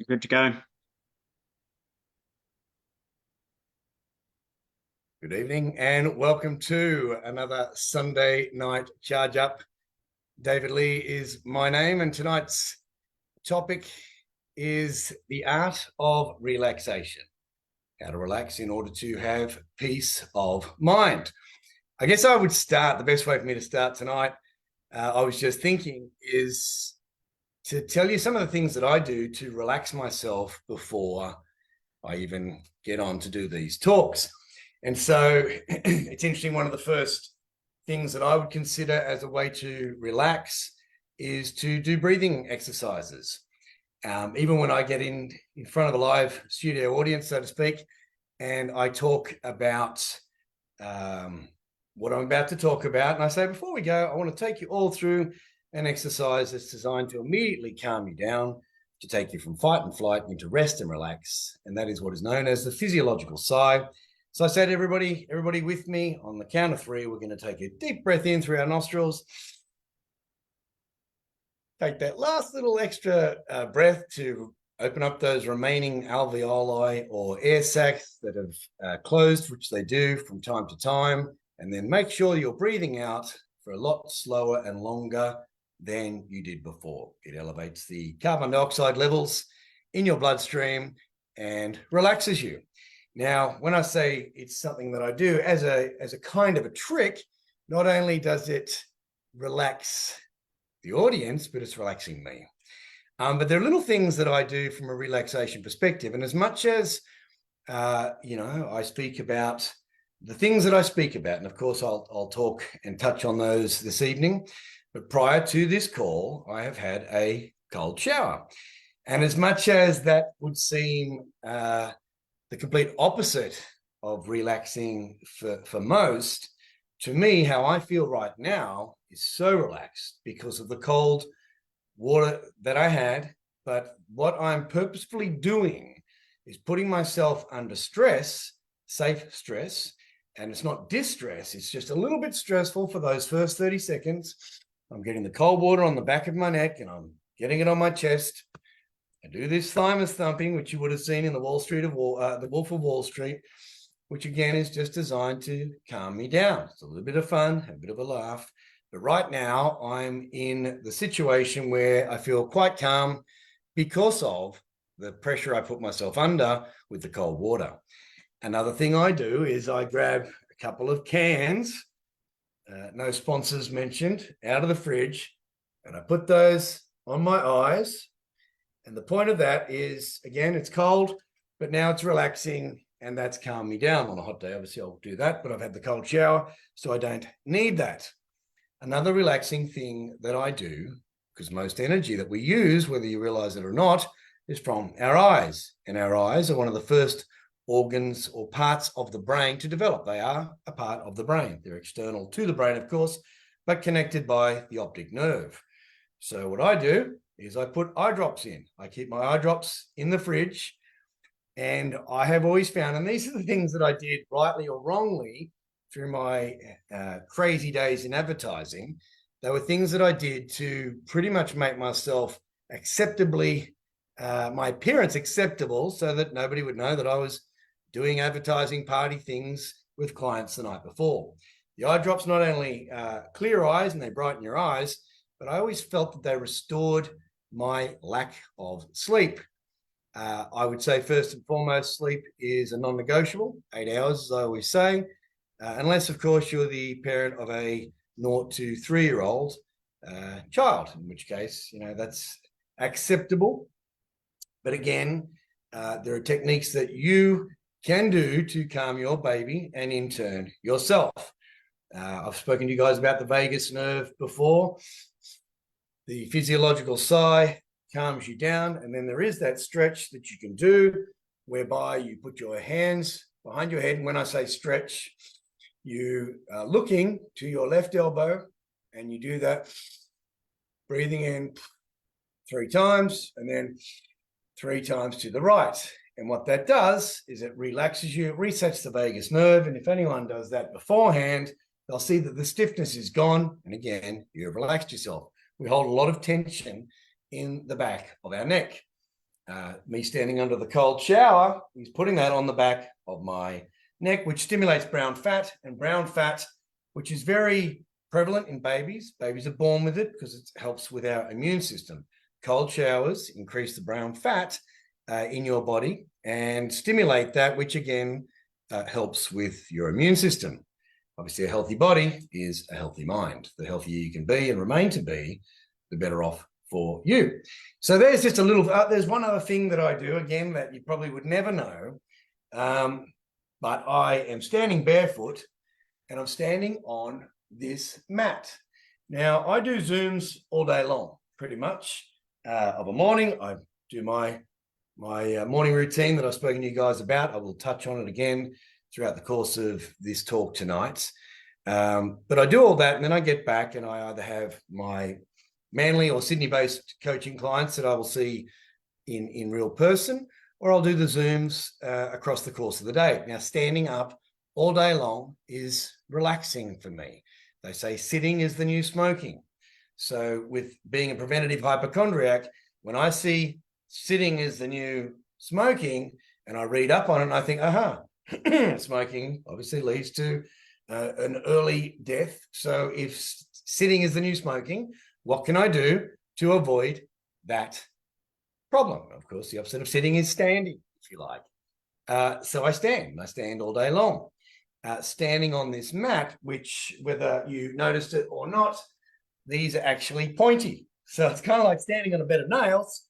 Good to go. Good evening and welcome to another Sunday night charge up. David Lee is my name, and tonight's topic is the art of relaxation. How to relax in order to have peace of mind. I guess I would start, the best way for me to start tonight, I was just thinking, is to tell you some of the things that I do to relax myself before I even get on to do these talks. And so it's interesting, one of the first things that I would consider as a way to relax is to do breathing exercises. Even when I get in front of a live studio audience, so to speak, and I talk about what I'm about to talk about, and I say, before we go, I want to take you all through an exercise that's designed to immediately calm you down, to take you from fight and flight into rest and relax. And that is what is known as the physiological sigh. So I said, everybody with me on the count of three, we're going to take a deep breath in through our nostrils. Take that last little extra breath to open up those remaining alveoli or air sacs that have closed, which they do from time to time. And then make sure you're breathing out for a lot slower and longer than you did before. It elevates the carbon dioxide levels in your bloodstream and relaxes you. Now, when I say it's something that I do as a kind of a trick, not only does it relax the audience, but it's relaxing me. But there are little things that I do from a relaxation perspective. And as much as, I speak about the things that I speak about, and of course, I'll talk and touch on those this evening. But prior to this call, I have had a cold shower. And as much as that would seem the complete opposite of relaxing for most, to me, how I feel right now is so relaxed because of the cold water that I had. But what I'm purposefully doing is putting myself under stress, safe stress, and it's not distress, it's just a little bit stressful for those first 30 seconds. I'm getting the cold water on the back of my neck and I'm getting it on my chest. I do this thymus thumping, which you would have seen in the the Wolf of Wall Street, which again is just designed to calm me down. It's a little bit of fun, a bit of a laugh. But right now I'm in the situation where I feel quite calm because of the pressure I put myself under with the cold water. Another thing I do is I grab a couple of cans, no sponsors mentioned, out of the fridge, and I put those on my eyes. And the point of that is, again, it's cold, but now it's relaxing, and that's calmed me down. On a hot day, obviously, I'll do that, but I've had the cold shower, so I don't need that. Another relaxing thing that I do, because most energy that we use, whether you realize it or not, is from our eyes. And our eyes are one of the first organs or parts of the brain to develop. They are a part of the brain. They're external to the brain, of course, but connected by the optic nerve. So what I do is I put eye drops in. I keep my eye drops in the fridge, and I have always found, and these are the things that I did rightly or wrongly through my crazy days in advertising. They were things that I did to pretty much make myself acceptably, my appearance acceptable, so that nobody would know that I was doing advertising party things with clients the night before. The eye drops not only clear eyes and they brighten your eyes, but I always felt that they restored my lack of sleep. I would say first and foremost, sleep is a non-negotiable, 8 hours, as I always say, unless, of course, you're the parent of a 0 to 3-year-old child, in which case, that's acceptable. But again, there are techniques that you can do to calm your baby and in turn yourself. I've spoken to you guys about the vagus nerve before. The physiological sigh calms you down, and then there is that stretch that you can do whereby you put your hands behind your head. And when I say stretch, you are looking to your left elbow and you do that, breathing in 3 times and then 3 times to the right. And what that does is it relaxes you, it resets the vagus nerve. And if anyone does that beforehand, they'll see that the stiffness is gone. And again, you've relaxed yourself. We hold a lot of tension in the back of our neck. me standing under the cold shower, he's putting that on the back of my neck, which stimulates brown fat, and brown fat, which is very prevalent in babies. Babies are born with it because it helps with our immune system. Cold showers increase the brown fat in your body and stimulate that, which again helps with your immune system. Obviously, a healthy body is a healthy mind. The healthier you can be and remain to be, the better off for you. So there's just a little, there's one other thing that I do, again, that you probably would never know, but I am standing barefoot and I'm standing on this mat. Now, I do Zooms all day long, pretty much. Of a morning, I do my morning routine that I've spoken to you guys about. I will touch on it again throughout the course of this talk tonight. But I do all that, and then I get back and I either have my Manly or Sydney-based coaching clients that I will see in real person, or I'll do the Zooms across the course of the day. Now, standing up all day long is relaxing for me. They say sitting is the new smoking. So with being a preventative hypochondriac, when I see sitting is the new smoking and I read up on it, and I think, smoking obviously leads to an early death. So if sitting is the new smoking, what can I do to avoid that problem? Of course, the opposite of sitting is standing, if you like. So I stand all day long. Standing on this mat, which, whether you noticed it or not, these are actually pointy. So it's kind of like standing on a bed of nails,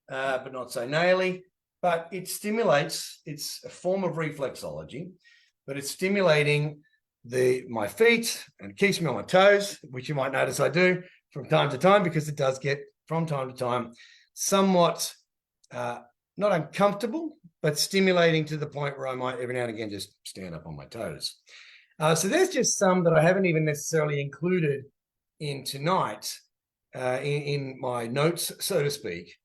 but not so naily. But it stimulates, it's a form of reflexology, but it's stimulating my feet and keeps me on my toes, which you might notice I do from time to time, because it does get, from time to time, somewhat not uncomfortable, but stimulating to the point where I might every now and again just stand up on my toes. So there's just some that I haven't even necessarily included in tonight, in my notes, so to speak,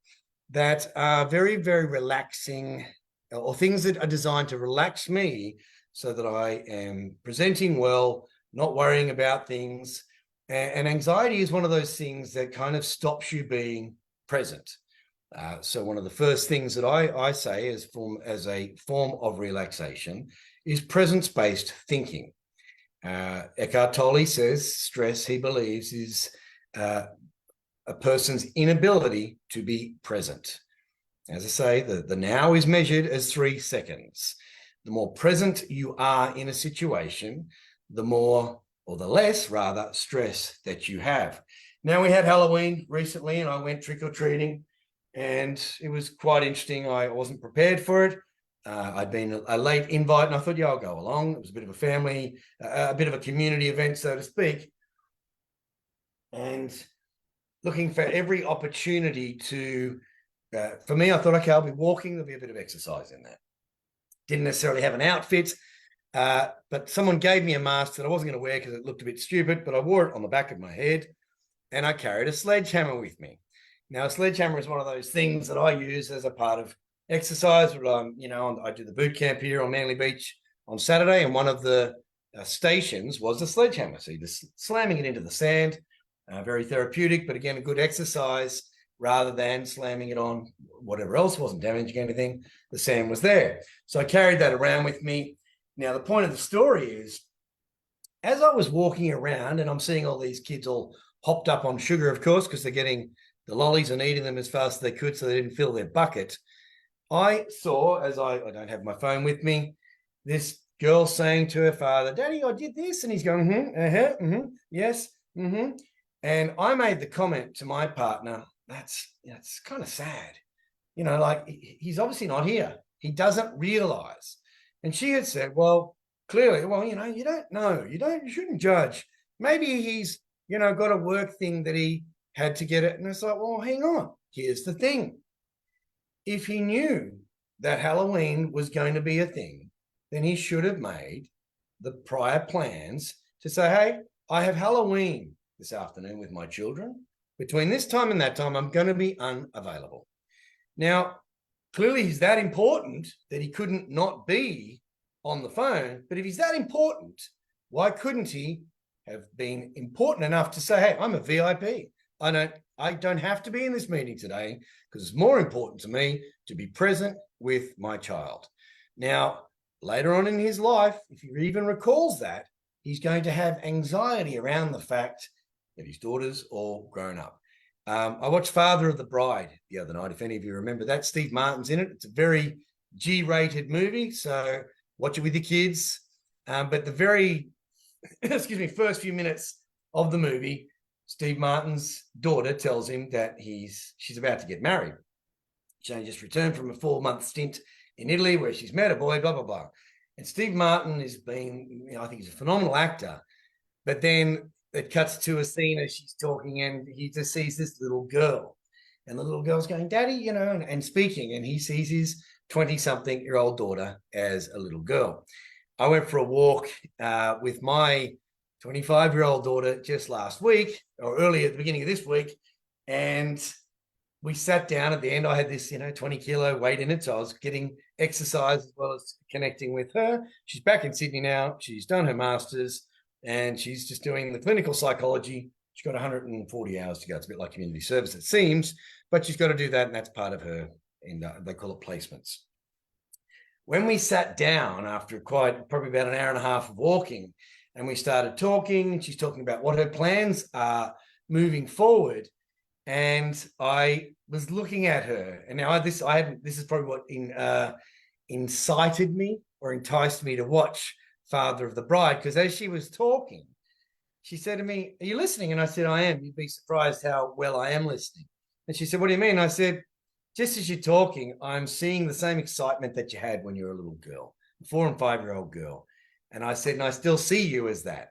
that are very, very relaxing, or things that are designed to relax me so that I am presenting well, not worrying about things. And anxiety is one of those things that kind of stops you being present. So one of the first things that I say as a form of relaxation is presence-based thinking. Eckhart Tolle says stress, he believes, is a person's inability to be present. As I say, the now is measured as 3 seconds. The more present you are in a situation, the more, or the less rather, stress that you have. Now, we had Halloween recently and I went trick-or-treating, and it was quite interesting. I wasn't prepared for it. I'd been a late invite and I thought, yeah, I'll go along. It was a bit of a family, a bit of a community event, so to speak. And looking for every opportunity to, for me, I thought, okay, I'll be walking. There'll be a bit of exercise in that. Didn't necessarily have an outfit, but someone gave me a mask that I wasn't going to wear because it looked a bit stupid, but I wore it on the back of my head, and I carried a sledgehammer with me. Now, a sledgehammer is one of those things that I use as a part of exercise. I do the boot camp here on Manly Beach on Saturday, and one of the stations was the sledgehammer. So you're just slamming it into the sand, very therapeutic, but again, a good exercise rather than slamming it on whatever else. Wasn't damaging anything. The sand was there. So I carried that around with me. Now, the point of the story is, as I was walking around and I'm seeing all these kids all hopped up on sugar, of course, because they're getting the lollies and eating them as fast as they could so they didn't fill their bucket, I saw, as I don't have my phone with me, this girl saying to her father, "Daddy, I did this." And he's going, yes, And I made the comment to my partner, that's kind of sad. Like, he's obviously not here. He doesn't realize. And she had said, well, clearly, you don't know. You shouldn't judge. Maybe he's, got a work thing that he had to get it. And it's like, well, hang on. Here's the thing. If he knew that Halloween was going to be a thing, then he should have made the prior plans to say, hey, I have Halloween this afternoon with my children. Between this time and that time, I'm going to be unavailable. Now, clearly he's that important that he couldn't not be on the phone. But if he's that important, why couldn't he have been important enough to say, hey, I'm a VIP. I don't I don't have to be in this meeting today because it's more important to me to be present with my child. Now, later on in his life, if he even recalls that, he's going to have anxiety around the fact that his daughter's all grown up. I watched Father of the Bride the other night, if any of you remember that. Steve Martin's in it. It's a very G-rated movie, so watch it with your kids. But the very, first few minutes of the movie, Steve Martin's daughter tells him that she's about to get married. She just returned from a 4-month stint in Italy where she's met a boy, blah, blah, blah. And Steve Martin has been, I think he's a phenomenal actor. But then it cuts to a scene as she's talking and he just sees this little girl. And the little girl's going, Daddy, and speaking. And he sees his 20-something-year-old daughter as a little girl. I went for a walk with my 25-year-old daughter just last week, or early at the beginning of this week, and we sat down at the end. I had this, 20-kilo weight in it, so I was getting exercise as well as connecting with her. She's back in Sydney now. She's done her master's, and she's just doing the clinical psychology. She's got 140 hours to go. It's a bit like community service, it seems, but she's got to do that, and that's part of her, and they call it placements. When we sat down after probably about an hour and a half of walking, and we started talking, she's talking about what her plans are moving forward. And I was looking at her, and now this is probably what incited me or enticed me to watch Father of the Bride, because as she was talking, she said to me, "Are you listening?" And I said, "I am. You'd be surprised how well I am listening." And she said, "What do you mean?" I said, "Just as you're talking, I'm seeing the same excitement that you had when you were a little girl, a 4- and 5-year-old girl." And I said, "And I still see you as that."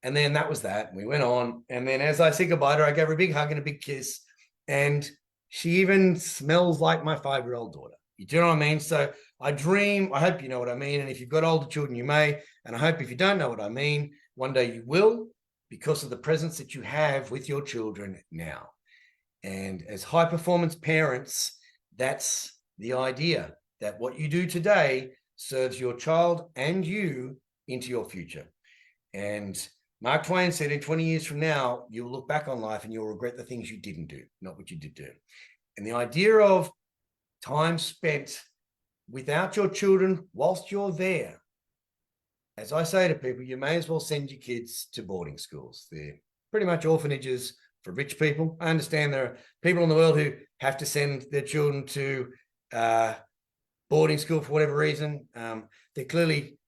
And then that was that. And we went on. And then as I said goodbye to her, I gave her a big hug and a big kiss. And she even smells like my 5-year-old daughter. You do know what I mean? So I dream. I hope you know what I mean. And if you've got older children, you may. And I hope if you don't know what I mean, one day you will, because of the presence that you have with your children now. And as high-performance parents, that's the idea, that what you do today serves your child and you into your future. And Mark Twain said in 20 years from now, you'll look back on life and you'll regret the things you didn't do, not what you did do. And the idea of time spent without your children whilst you're there, as I say to people, you may as well send your kids to boarding schools. They're pretty much orphanages for rich people. I understand there are people in the world who have to send their children to boarding school for whatever reason. They're clearly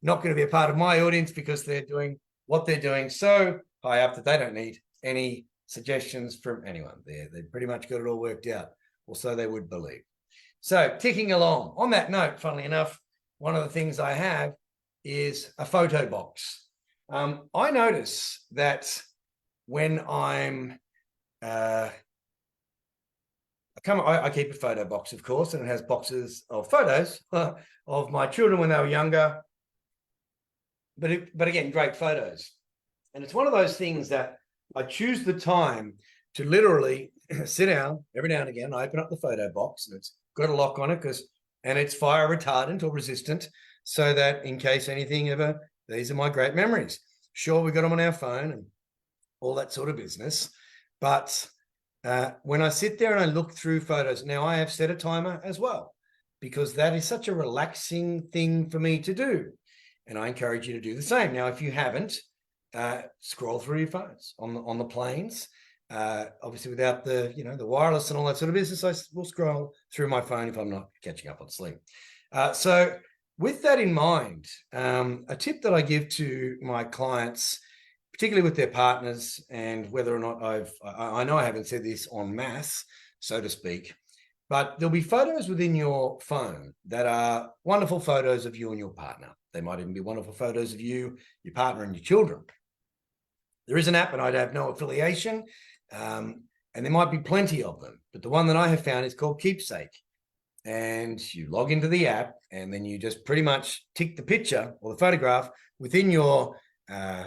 not going to be a part of my audience because they're doing what they're doing so high up that they don't need any suggestions from anyone. They've pretty much got it all worked out, or so they would believe. So ticking along. On that note, funnily enough, one of the things I have is a photo box. I notice that when I keep a photo box, of course, and it has boxes of photos of my children when they were younger. But again, great photos. And it's one of those things that I choose the time to literally sit down every now and again. I open up the photo box and it's got a lock on it and it's fire retardant or resistant, so that in case anything ever, these are my great memories. Sure, we got them on our phone and all that sort of business. But when I sit there and I look through photos, now I have set a timer as well, because that is such a relaxing thing for me to do. And I encourage you to do the same. Now, if you haven't, scroll through your phones on the planes. Obviously, without the the wireless and all that sort of business, I will scroll through my phone if I'm not catching up on sleep. So, with that in mind, a tip that I give to my clients, particularly with their partners, and whether or not I know I haven't said this en masse, so to speak, but there'll be photos within your phone that are wonderful photos of you and your partner. They might even be wonderful photos of you, your partner, and your children. There is an app, and I have no affiliation, and there might be plenty of them. But the one that I have found is called Keepsake. And you log into the app, and then you just pretty much tick the picture or the photograph within your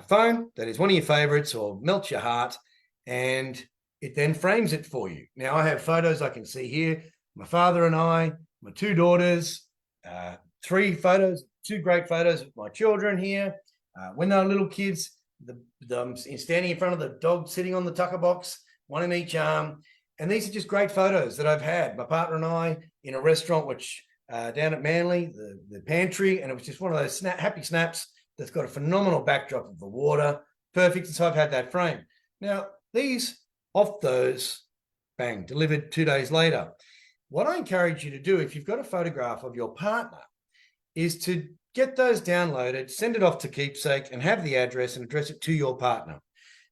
phone that is one of your favorites or melts your heart, and it then frames it for you. Now, I have photos I can see here, my father and I, my 2 daughters, 3 photos, 2 great photos of my children here. When they were little kids, standing in front of the dog sitting on the tucker box, one in each arm. And these are just great photos that I've had. My partner and I in a restaurant, which down at Manly, the pantry, and it was just one of those happy snaps that's got a phenomenal backdrop of the water. Perfect. And so I've had that frame. Now, these off those, bang, delivered 2 days later. What I encourage you to do, if you've got a photograph of your partner, is to get those downloaded, send it off to Keepsake, and have the address and address it to your partner.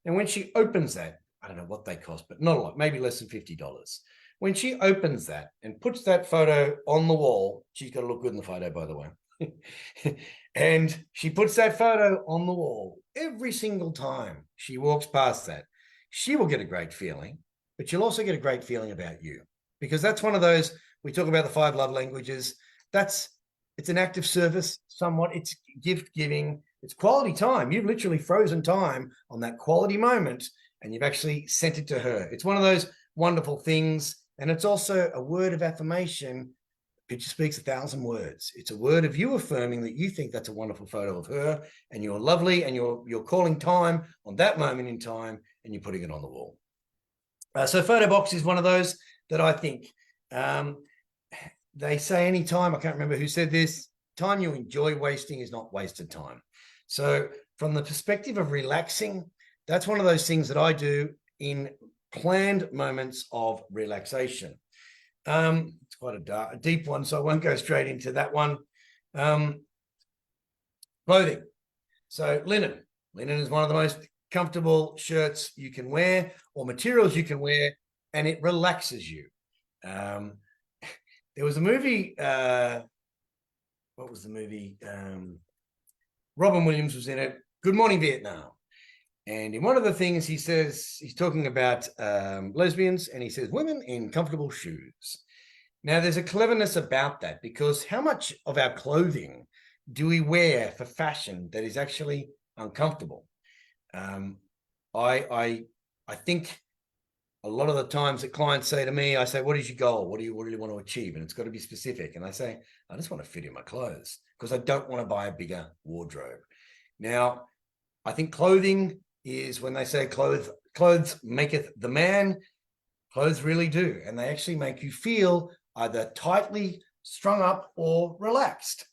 And when she opens that, I don't know what they cost, but not a lot, maybe less than $50. When she opens that and puts that photo on the wall, she's got to look good in the photo, by the way. And she puts that photo on the wall every single time she walks past that. She will get a great feeling, but she'll also get a great feeling about you, because that's one of those, we talk about the 5 love languages. It's an act of service somewhat. It's gift giving. It's quality time. You've literally frozen time on that quality moment, and you've actually sent it to her. It's one of those wonderful things. And it's also a word of affirmation. A picture speaks 1,000 words. It's a word of you affirming that you think that's a wonderful photo of her, and you're lovely, and you're calling time on that moment in time, and you're putting it on the wall. So photo box is one of those that I think they say any time, I can't remember who said this, time you enjoy wasting is not wasted time. So from the perspective of relaxing, that's one of those things that I do in planned moments of relaxation. It's quite a deep one, so I won't go straight into that one. Clothing. So linen. Linen is one of the most comfortable shirts you can wear, or materials you can wear, and it relaxes you. There was a movie, what was the movie? Robin Williams was in it, Good Morning Vietnam. And in one of the things he says, he's talking about lesbians, and he says, women in comfortable shoes. Now, there's a cleverness about that, because how much of our clothing do we wear for fashion that is actually uncomfortable? I think a lot of the times that clients say to me, I say, what is your goal? What do you really want to achieve? And it's got to be specific. And I say, I just want to fit in my clothes, because I don't want to buy a bigger wardrobe. Now, I think clothing is, when they say clothes maketh the man, clothes really do. And they actually make you feel either tightly strung up or relaxed.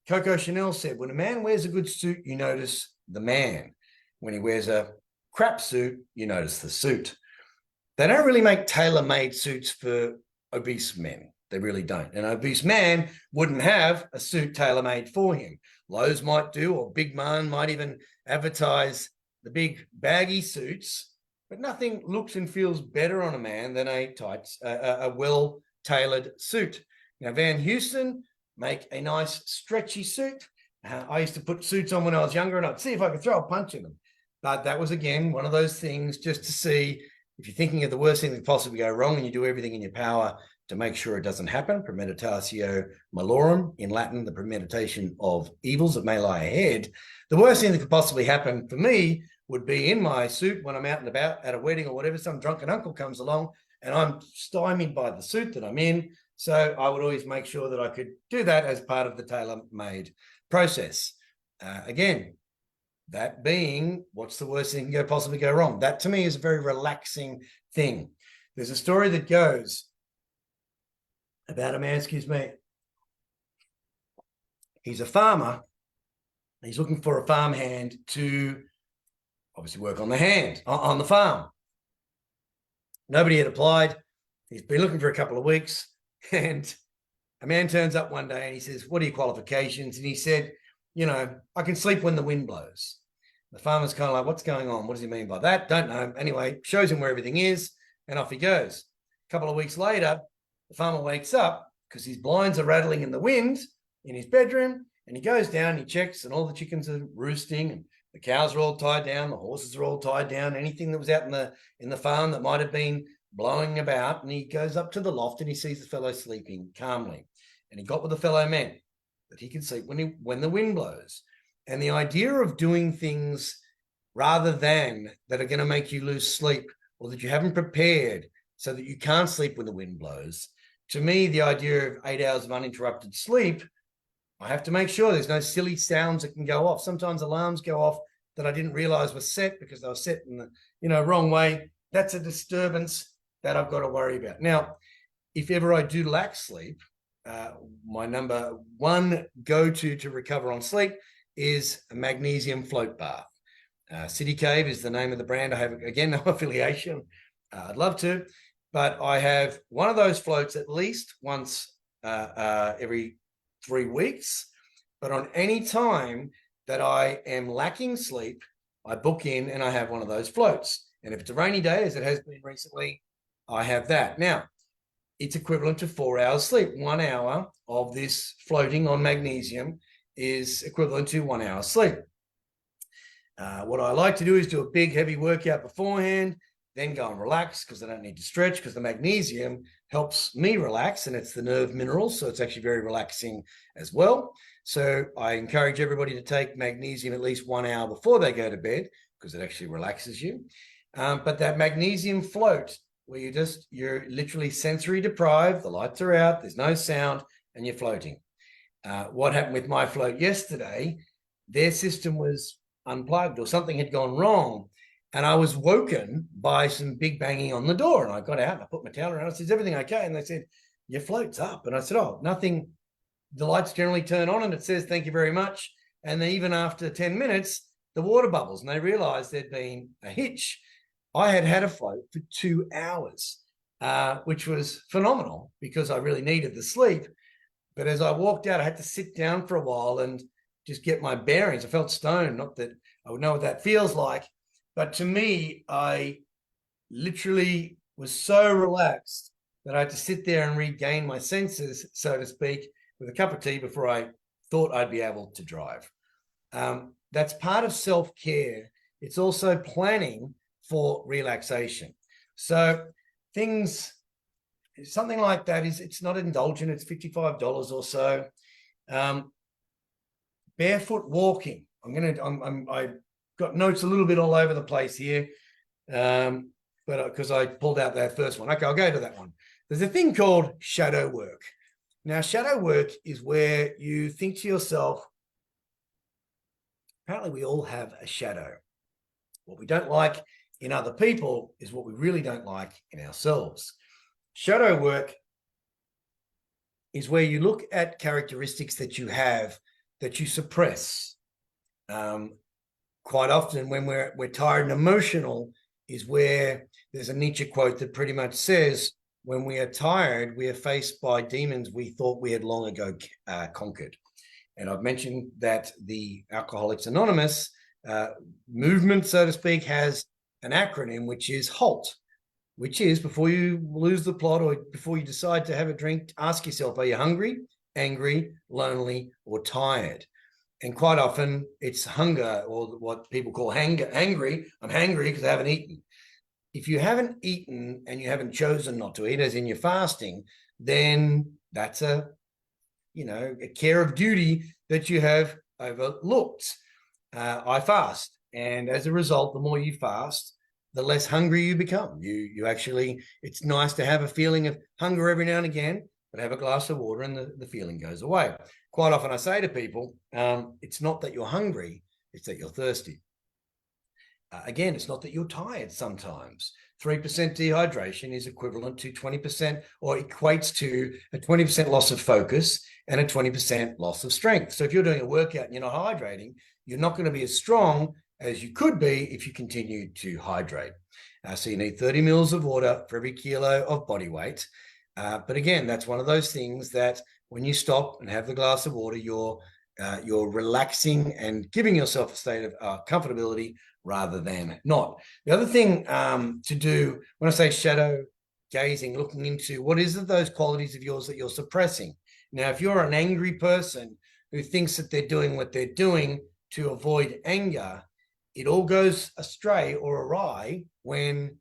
Coco Chanel said, when a man wears a good suit, you notice the man. When he wears a crap suit, you notice the suit. They don't really make tailor-made suits for obese men. They really don't. An obese man wouldn't have a suit tailor-made for him. Lowe's might do, or Big Man might even advertise the big baggy suits, but nothing looks and feels better on a man than a well-tailored suit. Now, Van Heusen make a nice stretchy suit. I used to put suits on when I was younger, and I'd see if I could throw a punch in them. But that was, again, one of those things just to see if you're thinking of the worst thing that could possibly go wrong, and you do everything in your power to make sure it doesn't happen. Premeditatio malorum, in Latin, the premeditation of evils that may lie ahead. The worst thing that could possibly happen for me would be in my suit when I'm out and about at a wedding or whatever, some drunken uncle comes along and I'm stymied by the suit that I'm in. So I would always make sure that I could do that as part of the tailor-made process. Again, that being, what's the worst thing that could possibly go wrong? That to me is a very relaxing thing. There's a story that goes about a man, excuse me. He's a farmer. He's looking for a farmhand to obviously work on the farm. Nobody had applied. He's been looking for a couple of weeks, and a man turns up one day and he says, what are your qualifications? And he said, I can sleep when the wind blows. The farmer's kind of like, what's going on? What does he mean by that? Don't know. Anyway, shows him where everything is, and off he goes. A couple of weeks later, the farmer wakes up because his blinds are rattling in the wind in his bedroom, and he goes down, he checks, and all the chickens are roosting, and the cows are all tied down, the horses are all tied down, anything that was out in the farm that might have been blowing about. And he goes up to the loft and he sees the fellow sleeping calmly. And he got with the fellow man that he can sleep when the wind blows. And the idea of doing things rather than that are going to make you lose sleep, or that you haven't prepared so that you can't sleep when the wind blows. To me, the idea of 8 hours of uninterrupted sleep, I have to make sure there's no silly sounds that can go off. Sometimes alarms go off that I didn't realize were set because they were set in the wrong way. that's a disturbance that I've got to worry about. Now, if ever I do lack sleep, my number one go-to recover on sleep is a magnesium float bath. City Cave is the name of the brand. I have, again, no affiliation. I'd love to, but I have one of those floats at least once every 3 weeks. But on any time that I am lacking sleep, I book in and I have one of those floats. And if it's a rainy day, as it has been recently, I have that. Now, it's equivalent to 4 hours sleep. 1 hour of this floating on magnesium is equivalent to 1 hour sleep. What I like to do is do a big, heavy workout beforehand, then go and relax because I don't need to stretch, because the magnesium helps me relax, and it's the nerve mineral, so it's actually very relaxing as well. So I encourage everybody to take magnesium at least 1 hour before they go to bed because it actually relaxes you. But that magnesium float, where you're literally sensory deprived, the lights are out, there's no sound, and you're floating. What happened with my float yesterday, their system was unplugged or something had gone wrong, and I was woken by some big banging on the door, and I got out and I put my towel around. I said, "Is everything okay?" And they said, "Your float's up." And I said, "Oh, nothing. The lights generally turn on and it says thank you very much." And then even after 10 minutes, the water bubbles, and they realized there'd been a hitch. I had had a float for 2 hours, which was phenomenal because I really needed the sleep. But as I walked out, I had to sit down for a while and just get my bearings. I felt stoned, not that I would know what that feels like. But to me, I literally was so relaxed that I had to sit there and regain my senses, so to speak, with a cup of tea before I thought I'd be able to drive. That's part of self-care. It's also planning for relaxation. So something like that it's not indulgent. It's $55 or so. Barefoot walking. I've got notes a little bit all over the place here, but because I pulled out that first one. Okay, I'll go to that one. There's a thing called shadow work. Now, shadow work is where you think to yourself, apparently we all have a shadow. What we don't like in other people is what we really don't like in ourselves. Shadow work is where you look at characteristics that you have that you suppress. Quite often when we're tired and emotional is where there's a Nietzsche quote that pretty much says, when we are tired, we are faced by demons we thought we had long ago conquered. And I've mentioned that the Alcoholics Anonymous movement, so to speak, has an acronym, which is HALT, which is before you lose the plot or before you decide to have a drink, ask yourself, are you hungry, angry, lonely, or tired? And quite often it's hunger, or what people call hangry. I'm hangry because I haven't eaten. If you haven't eaten and you haven't chosen not to eat, as in you're fasting, then that's a care of duty that you have overlooked. I fast, and as a result, the more you fast, the less hungry you become. You actually, it's nice to have a feeling of hunger every now and again, but have a glass of water and the feeling goes away. Quite often I say to people, it's not that you're hungry, it's that you're thirsty. Again, it's not that you're tired sometimes. 3% dehydration is equivalent to 20%, or equates to a 20% loss of focus and a 20% loss of strength. So if you're doing a workout and you're not hydrating, you're not going to be as strong as you could be if you continue to hydrate. So you need 30 mils of water for every kilo of body weight. But again, that's one of those things that when you stop and have the glass of water, you're relaxing and giving yourself a state of comfortability rather than not. The other thing to do, when I say shadow gazing, looking into what is it, those qualities of yours that you're suppressing. Now, if you're an angry person who thinks that they're doing what they're doing to avoid anger, it all goes astray or awry when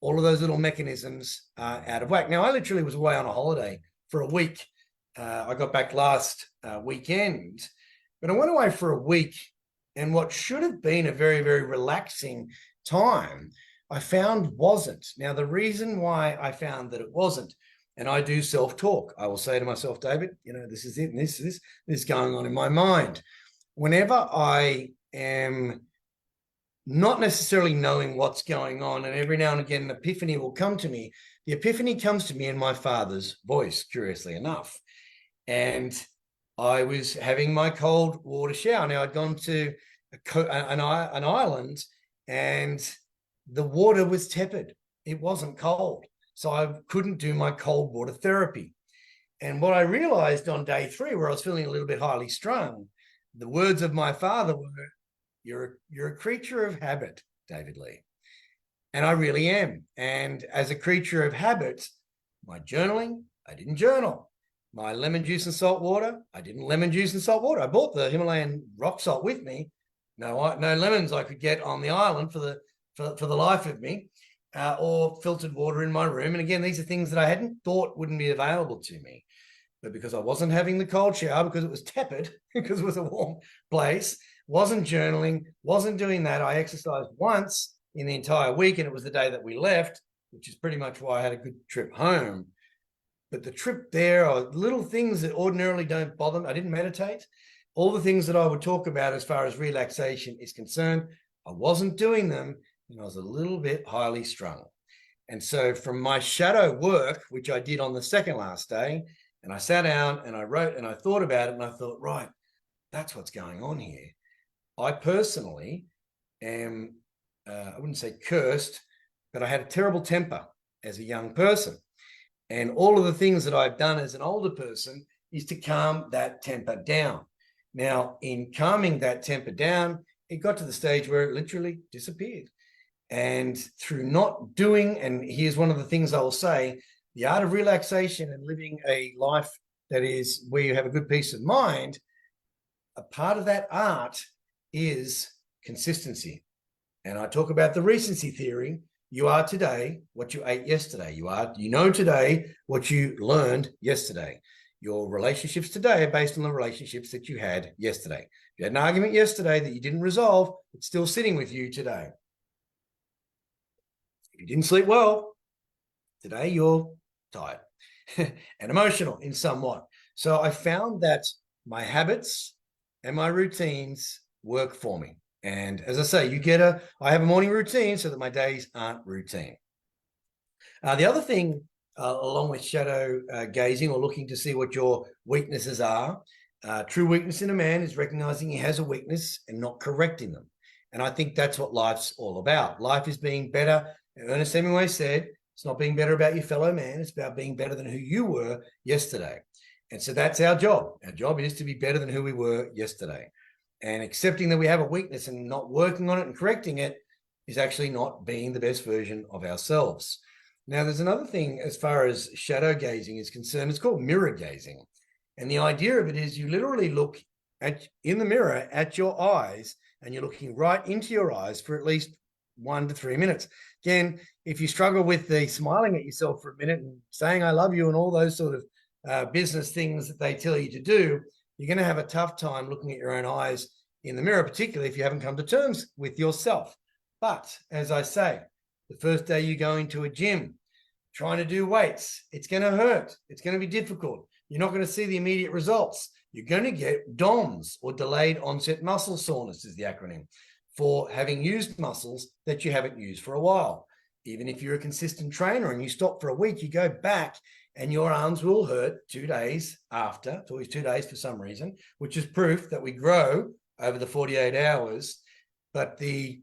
all of those little mechanisms are out of whack. Now, I literally was away on a holiday for a week. I got back last weekend, but I went away for a week, and what should have been a very, very relaxing time, I found wasn't. Now, the reason why I found that it wasn't, and I do self-talk, I will say to myself, David, this is it, and this is going on in my mind. Whenever I am not necessarily knowing what's going on. And every now and again, an epiphany will come to me. The epiphany comes to me in my father's voice, curiously enough. And I was having my cold water shower. Now, I'd gone to an island, and the water was tepid. It wasn't cold. So I couldn't do my cold water therapy. And what I realized on day 3, where I was feeling a little bit highly strung, the words of my father were, you're a creature of habit, David Lee. And I really am. And as a creature of habit, my journaling, I didn't journal. My lemon juice and salt water, I didn't lemon juice and salt water. I bought the Himalayan rock salt with me. No lemons I could get on the island for the life of me, or filtered water in my room. And again, these are things that I hadn't thought wouldn't be available to me. But because I wasn't having the cold shower, because it was tepid, because it was a warm place, wasn't journaling, wasn't doing that. I exercised once in the entire week, and it was the day that we left, which is pretty much why I had a good trip home. But the trip there are little things that ordinarily don't bother me. I didn't meditate. All the things that I would talk about as far as relaxation is concerned, I wasn't doing them, and I was a little bit highly strung. And so from my shadow work, which I did on the second last day, and I sat down and I wrote and I thought about it, and I thought, right, that's what's going on here. I personally am, I wouldn't say cursed, but I had a terrible temper as a young person. And all of the things that I've done as an older person is to calm that temper down. Now, in calming that temper down, it got to the stage where it literally disappeared. And through not doing, and here's one of the things I will say, the art of relaxation and living a life that is where you have a good peace of mind, a part of that art is consistency. And I talk about the recency theory. You are today what you ate yesterday. You know today what you learned yesterday. Your relationships today are based on the relationships that you had yesterday. If you had an argument yesterday that you didn't resolve, it's still sitting with you today. If you didn't sleep well, today you're tired and emotional in somewhat. So I found that my habits and my routines work for me. And as I say, I have a morning routine so that my days aren't routine. The other thing, along with shadow gazing or looking to see what your weaknesses are, true weakness in a man is recognizing he has a weakness and not correcting them. And I think that's what life's all about. Life is being better. Ernest Hemingway said, it's not being better about your fellow man. It's about being better than who you were yesterday. And so that's our job. Our job is to be better than who we were yesterday. And accepting that we have a weakness and not working on it and correcting it is actually not being the best version of ourselves. Now, there's another thing as far as shadow gazing is concerned. It's called mirror gazing. And the idea of it is you literally look in the mirror at your eyes, and you're looking right into your eyes for at least 1 to 3 minutes. Again, if you struggle with the smiling at yourself for a minute and saying I love you and all those sort of business things that they tell you to do, you're going to have a tough time looking at your own eyes in the mirror, particularly if you haven't come to terms with yourself. But as I say, the first day you go into a gym, trying to do weights, it's going to hurt. It's going to be difficult. You're not going to see the immediate results. You're going to get DOMS, or delayed onset muscle soreness is the acronym, for having used muscles that you haven't used for a while. Even if you're a consistent trainer and you stop for a week, you go back and your arms will hurt 2 days after. It's always 2 days for some reason, which is proof that we grow over the 48 hours. But the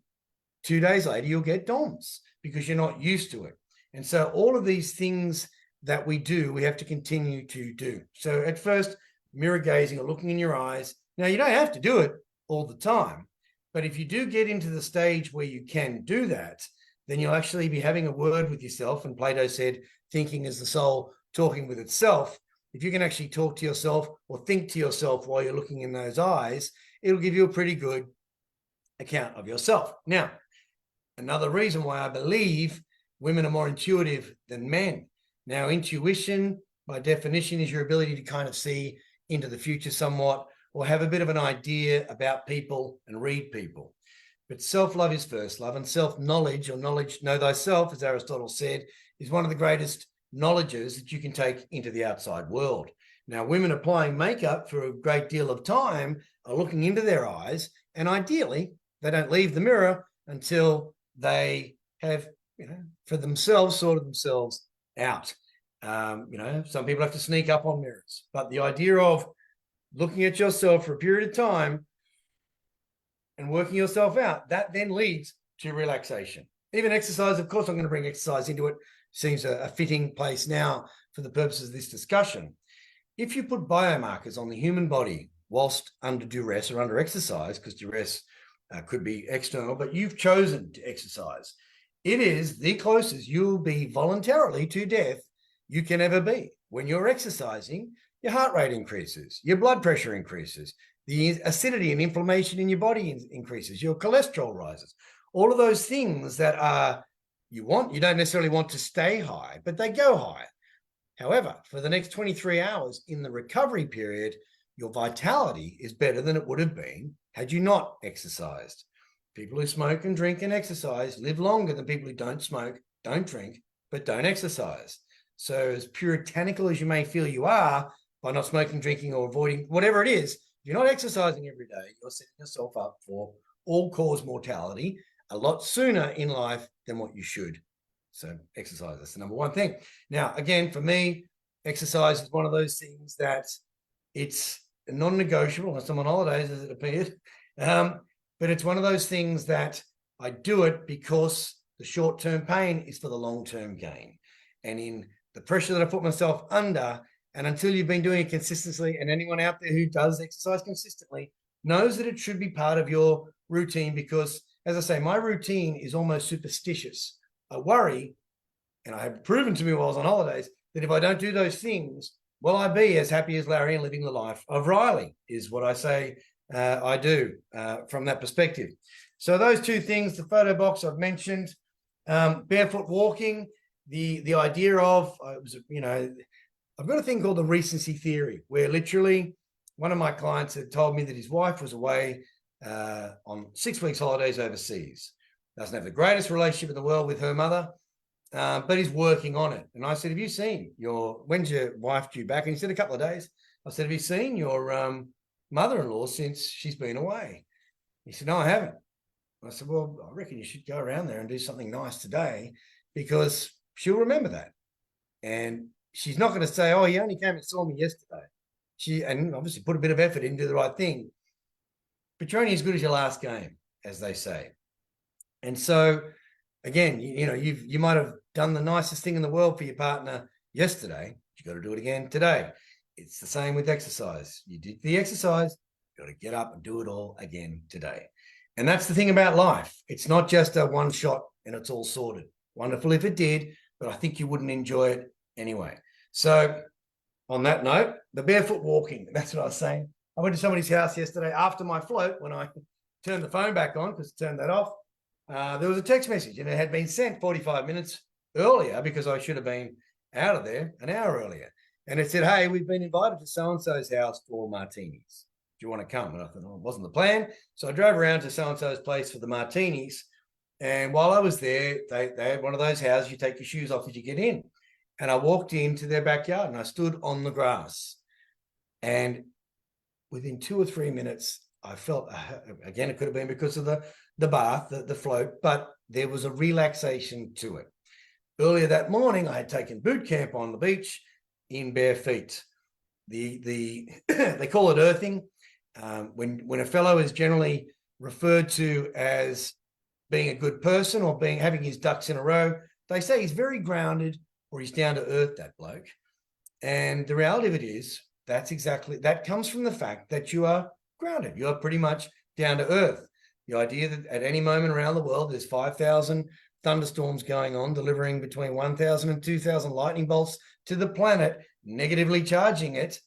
2 days later, you'll get DOMS because you're not used to it. And so all of these things that we do, we have to continue to do. So at first, mirror gazing or looking in your eyes. Now, you don't have to do it all the time. But if you do get into the stage where you can do that, then you'll actually be having a word with yourself. And Plato said, thinking is the soul talking with itself. If you can actually talk to yourself or think to yourself while you're looking in those eyes, it'll give you a pretty good account of yourself. Now, another reason why I believe women are more intuitive than men. Now, intuition, by definition, is your ability to kind of see into the future somewhat, or have a bit of an idea about people and read people. But self-love is first love, and self-knowledge, or knowledge, know thyself, as Aristotle said, is one of the greatest knowledges that you can take into the outside world. Now, women applying makeup for a great deal of time are looking into their eyes, and ideally, they don't leave the mirror until they have, for themselves, sorted themselves out. Some people have to sneak up on mirrors, but the idea of looking at yourself for a period of time and working yourself out, that then leads to relaxation. Even exercise, of course, I'm going to bring exercise into it. Seems a fitting place now for the purposes of this discussion. If you put biomarkers on the human body whilst under duress or under exercise, because duress could be external, but you've chosen to exercise, it is the closest you'll be voluntarily to death you can ever be. When you're exercising, your heart rate increases, your blood pressure increases, the acidity and inflammation in your body increases, your cholesterol rises. All of those things that you don't necessarily want to stay high, but they go high. However, for the next 23 hours in the recovery period, your vitality is better than it would have been had you not exercised. People who smoke and drink and exercise live longer than people who don't smoke, don't drink, but don't exercise. So as puritanical as you may feel you are by not smoking, drinking, or avoiding whatever it is, if you're not exercising every day, you're setting yourself up for all-cause mortality a lot sooner in life than what you should. So exercise, that's the number one thing. Now, again, for me, exercise is one of those things that it's non-negotiable unless I'm on holidays, as it appears. But it's one of those things that I do it because the short-term pain is for the long-term gain. And in the pressure that I put myself under, and until you've been doing it consistently, and anyone out there who does exercise consistently knows that it should be part of your routine, because, as I say, my routine is almost superstitious. I worry, and I have proven to me while I was on holidays, that if I don't do those things, will I be as happy as Larry and living the life of Riley, is what I say I do from that perspective. So those two things, the photo box I've mentioned, barefoot walking, the idea of, I've got a thing called the recency theory, where literally one of my clients had told me that his wife was away on 6 weeks holidays overseas. Doesn't have the greatest relationship in the world with her mother, but he's working on it. And I said, have you seen when's your wife due back? And he said, a couple of days. I said, have you seen your mother-in-law since she's been away? He said, no, I haven't. I said, well, I reckon you should go around there and do something nice today, because she'll remember that. And she's not going to say, oh, he only came and saw me yesterday. And obviously put a bit of effort into the right thing. But you're only as good as your last game, as they say. And so, again, you might have done the nicest thing in the world for your partner yesterday. You got to do it again today. It's the same with exercise. You did the exercise, you got to get up and do it all again today. And that's the thing about life. It's not just a one shot and it's all sorted. Wonderful if it did, but I think you wouldn't enjoy it anyway. So on that note, the barefoot walking, that's what I was saying. I went to somebody's house yesterday after my float, when I turned the phone back on, because I turned that off. There was a text message, and it had been sent 45 minutes earlier, because I should have been out of there an hour earlier. And it said, hey, we've been invited to so-and-so's house for martinis. Do you want to come? And I thought, oh, it wasn't the plan. So I drove around to so-and-so's place for the martinis. And while I was there, they had one of those houses, you take your shoes off as you get in. And I walked into their backyard and I stood on the grass. And within 2 or 3 minutes, I felt, again, it could have been because of the bath, the float, but there was a relaxation to it. Earlier that morning, I had taken boot camp on the beach in bare feet. They call it earthing. When a fellow is generally referred to as being a good person or having his ducks in a row, they say he's very grounded or he's down to earth, that bloke. And the reality of it is, that comes from the fact that you are grounded. You are pretty much down to earth. The idea that at any moment around the world, there's 5,000 thunderstorms going on, delivering between 1,000 and 2,000 lightning bolts to the planet, negatively charging it,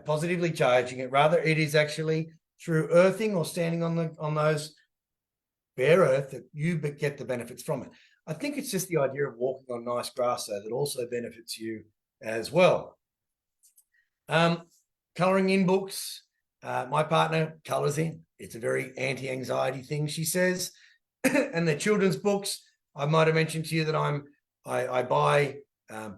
positively charging it. Rather, it is actually through earthing or standing on those bare earth that you get the benefits from it. I think it's just the idea of walking on nice grass that also benefits you as well. Coloring in books. My partner colors in. It's a very anti-anxiety thing, she says. And the children's books, I might have mentioned to you that I buy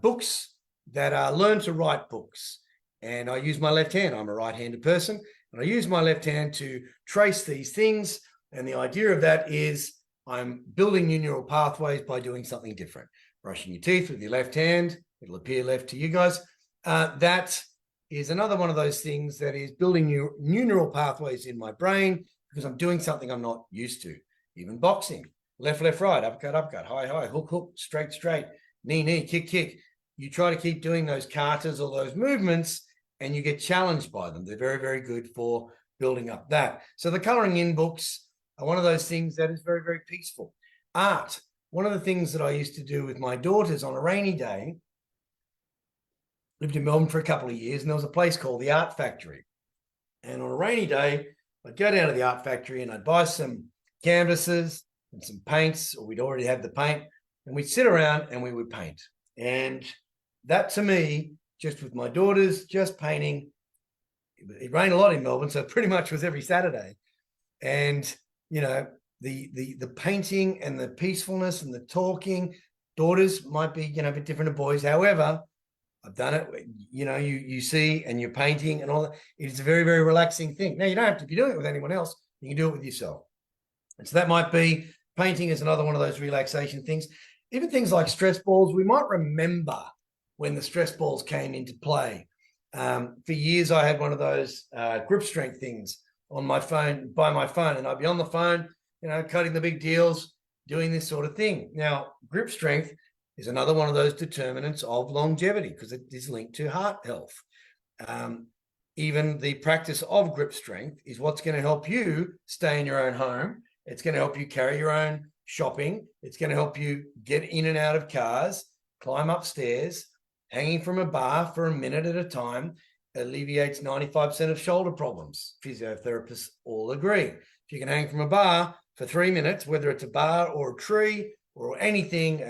books that are learn to write books. And I use my left hand. I'm a right-handed person. And I use my left hand to trace these things. And the idea of that is I'm building new neural pathways by doing something different. Brushing your teeth with your left hand, it'll appear left to you guys. That is another one of those things that is building new neural pathways in my brain because I'm doing something I'm not used to. Even boxing, left, left, right, uppercut, uppercut, high, high, hook, hook, straight, straight, knee, knee, kick, kick. You try to keep doing those katas or those movements and you get challenged by them. They're very, very good for building up that. So the coloring in books are one of those things that is very, very peaceful. Art, one of the things that I used to do with my daughters on a rainy day, lived in Melbourne for a couple of years, and there was a place called the Art Factory. And on a rainy day, I'd go down to the Art Factory and I'd buy some canvases and some paints, or we'd already had the paint, and we'd sit around and we would paint. And that to me, just with my daughters, just painting, it rained a lot in Melbourne, so it pretty much was every Saturday. And, you know, the painting and the peacefulness and the talking, daughters might be, you know, a bit different to boys. However, I've done it. You know, you see and you're painting and all that. It's a very, very relaxing thing. Now, you don't have to be doing it with anyone else. You can do it with yourself. And so that might be painting is another one of those relaxation things. Even things like stress balls, we might remember when the stress balls came into play. For years, I had one of those grip strength things on my phone, by my phone, and I'd be on the phone, you know, cutting the big deals, doing this sort of thing. Now, grip strength is another one of those determinants of longevity because it is linked to heart health. Even the practice of grip strength is what's going to help you stay in your own home. It's going to help you carry your own shopping. It's going to help you get in and out of cars, climb upstairs. Hanging from a bar for a minute at a time alleviates 95% of shoulder problems. Physiotherapists all agree. If you can hang from a bar for 3 minutes, whether it's a bar or a tree or anything,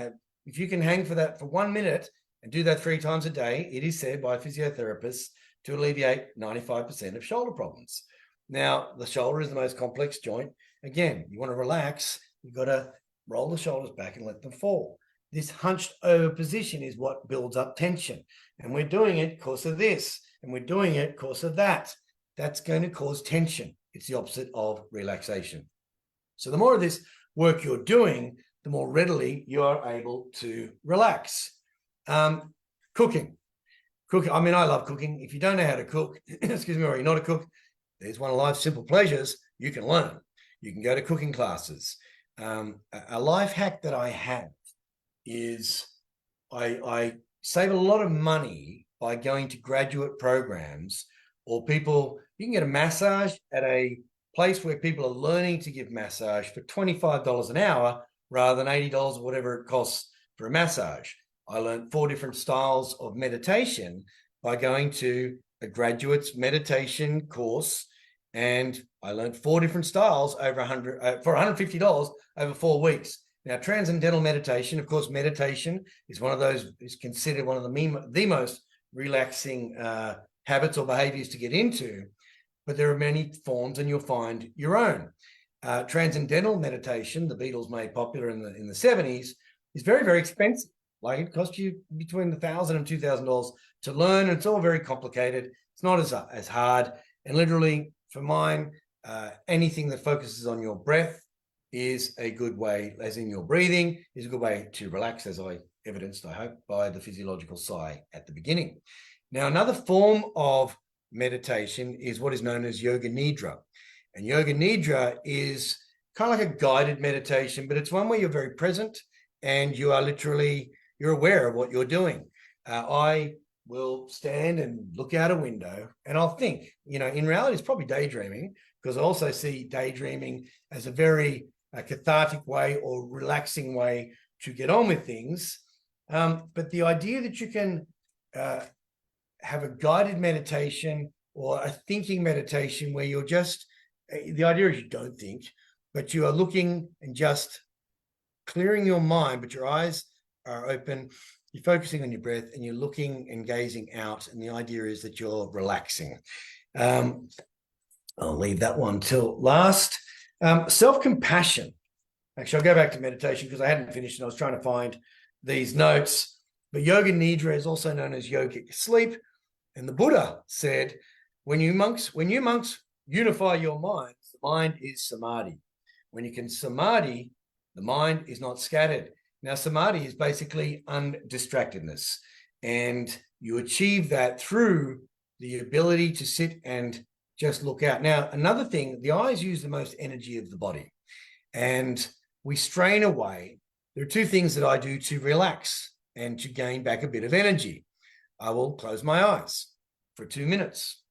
if you can hang for that for 1 minute and do that 3 times a day, it is said by physiotherapists to alleviate 95% of shoulder problems. Now, the shoulder is the most complex joint. Again, you want to relax, you've got to roll the shoulders back and let them fall. This hunched over position is what builds up tension. And we're doing it because of this. And we're doing it because of that. That's going to cause tension. It's the opposite of relaxation. So the more of this work you're doing, the more readily you are able to relax. Cooking. I mean, I love cooking. If you don't know how to cook, excuse me, or you're not a cook, there's one of life's simple pleasures. You can learn. You can go to cooking classes. A life hack that I have is I save a lot of money by going to graduate programs or people. You can get a massage at a place where people are learning to give massage for $25 an hour rather than $80 or whatever it costs for a massage. I learned 4 different styles of meditation by going to a graduate's meditation course, and I learned 4 different styles over for $150 over 4 weeks. Now, transcendental meditation, of course, meditation is one of those, is considered one of the most relaxing habits or behaviors to get into, but there are many forms and you'll find your own. Transcendental meditation, the Beatles made popular in the 70s, is very, very expensive. Like it costs you between $1,000 and $2,000 to learn. It's all very complicated. It's not as hard. And literally for mine, anything that focuses on your breath is a good way, as in your breathing, is a good way to relax, as I evidenced, I hope, by the physiological sigh at the beginning. Now, another form of meditation is what is known as Yoga Nidra. And Yoga Nidra is kind of like a guided meditation, but it's one where you're very present and you are literally, you're aware of what you're doing. I will stand and look out a window and I'll think, you know, in reality, it's probably daydreaming, because I also see daydreaming as a very cathartic way or relaxing way to get on with things. But the idea that you can have a guided meditation or a thinking meditation where you're just, the idea is you don't think, but you are looking and just clearing your mind, but your eyes are open, you're focusing on your breath and you're looking and gazing out. And the idea is that you're relaxing. I'll leave that one till last. Self-compassion. Actually, I'll go back to meditation because I hadn't finished and I was trying to find these notes. But Yoga Nidra is also known as yogic sleep. And the Buddha said, when you monks unify your minds, the mind is samadhi. When you can samadhi, The mind is not scattered. Now, samadhi is basically undistractedness. And you achieve that through the ability to sit and just look out. Now, another thing, the eyes use the most energy of the body. And we strain away. There are two things that I do to relax and to gain back a bit of energy. I will close my eyes for 2 minutes.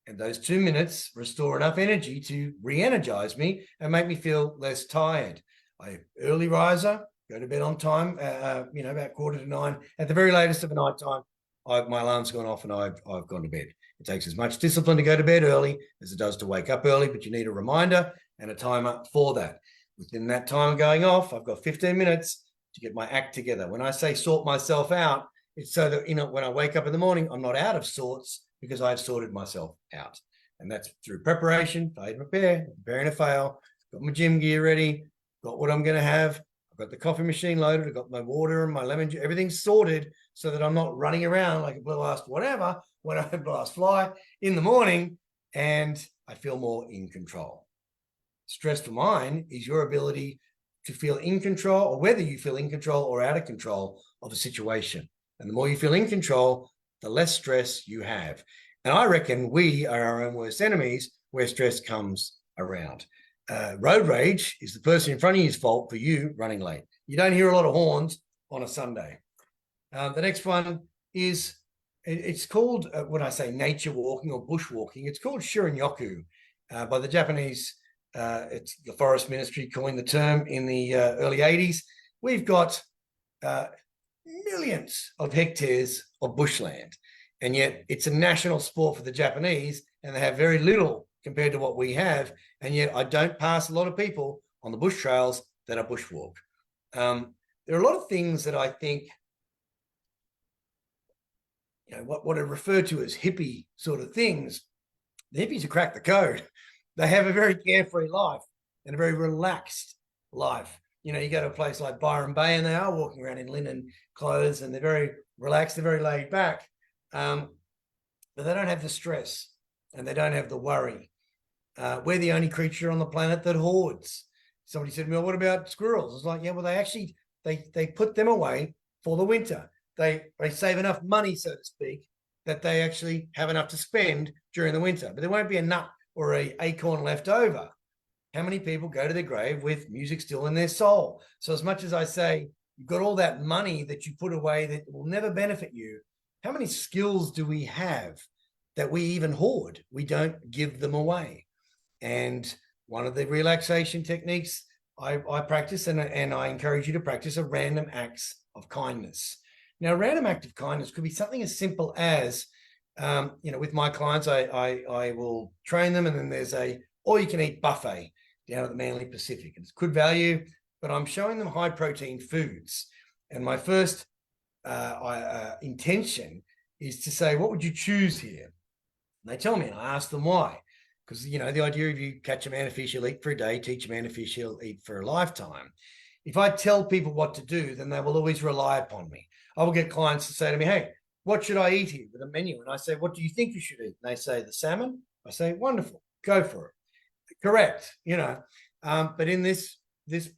And those 2 minutes restore enough energy to re-energize me and make me feel less tired. I early riser, go to bed on time, about 8:45. At the very latest of a night time, my alarm's gone off and I've gone to bed. It takes as much discipline to go to bed early as it does to wake up early, but you need a reminder and a timer for that. Within that time of going off, I've got 15 minutes to get my act together. When I say sort myself out, it's so that, when I wake up in the morning, I'm not out of sorts because I've sorted myself out. And that's through preparation, fail to prepare, preparing to fail, got my gym gear ready, got what I'm going to have. I've got the coffee machine loaded. I've got my water and my lemon juice, everything's sorted so that I'm not running around like a blue-ass whatever when I blast fly in the morning, and I feel more in control. Stress for mine is your ability to feel in control, or whether you feel in control or out of control of a situation. And the more you feel in control, the less stress you have. And I reckon we are our own worst enemies where stress comes around. Road rage is the person in front of you's fault for you running late. You don't hear a lot of horns on a Sunday. The next one is, it's called, when I say nature walking or bush walking, it's called Shirin-yoku by the Japanese. It's the Forest Ministry coined the term in the early 80s. We've got millions of hectares of bushland, and yet it's a national sport for the Japanese, and they have very little compared to what we have. And yet I don't pass a lot of people on the bush trails that are bushwalk. There are a lot of things that I think, what are referred to as hippie sort of things. The hippies have cracked the code. They have a very carefree life and a very relaxed life. You go to a place like Byron Bay and they are walking around in linen clothes and they're very relaxed, they're very laid back, but they don't have the stress and they don't have the worry. We're the only creature on the planet that hoards. Somebody said to me, well, what about squirrels? I was like, yeah, well, they put them away for the winter. They save enough money, so to speak, that they actually have enough to spend during the winter, but there won't be a nut or an acorn left over. How many people go to their grave with music still in their soul? So as much as I say, you've got all that money that you put away that will never benefit you, how many skills do we have that we even hoard? We don't give them away. And one of the relaxation techniques I practice, and I encourage you to practice, are random acts of kindness. Now, a random act of kindness could be something as simple as, with my clients, I will train them, and then there's a all-you-can-eat buffet down at the Manly Pacific. It's good value, but I'm showing them high-protein foods. And my first intention is to say, what would you choose here? And they tell me, and I ask them why. Because, the idea of you catch a man a fish, he'll eat for a day, teach a man a fish, he'll eat for a lifetime. If I tell people what to do, then they will always rely upon me. I will get clients to say to me, hey, what should I eat here with a menu? And I say, what do you think you should eat? And they say, the salmon. I say, wonderful, go for it. Correct, but in this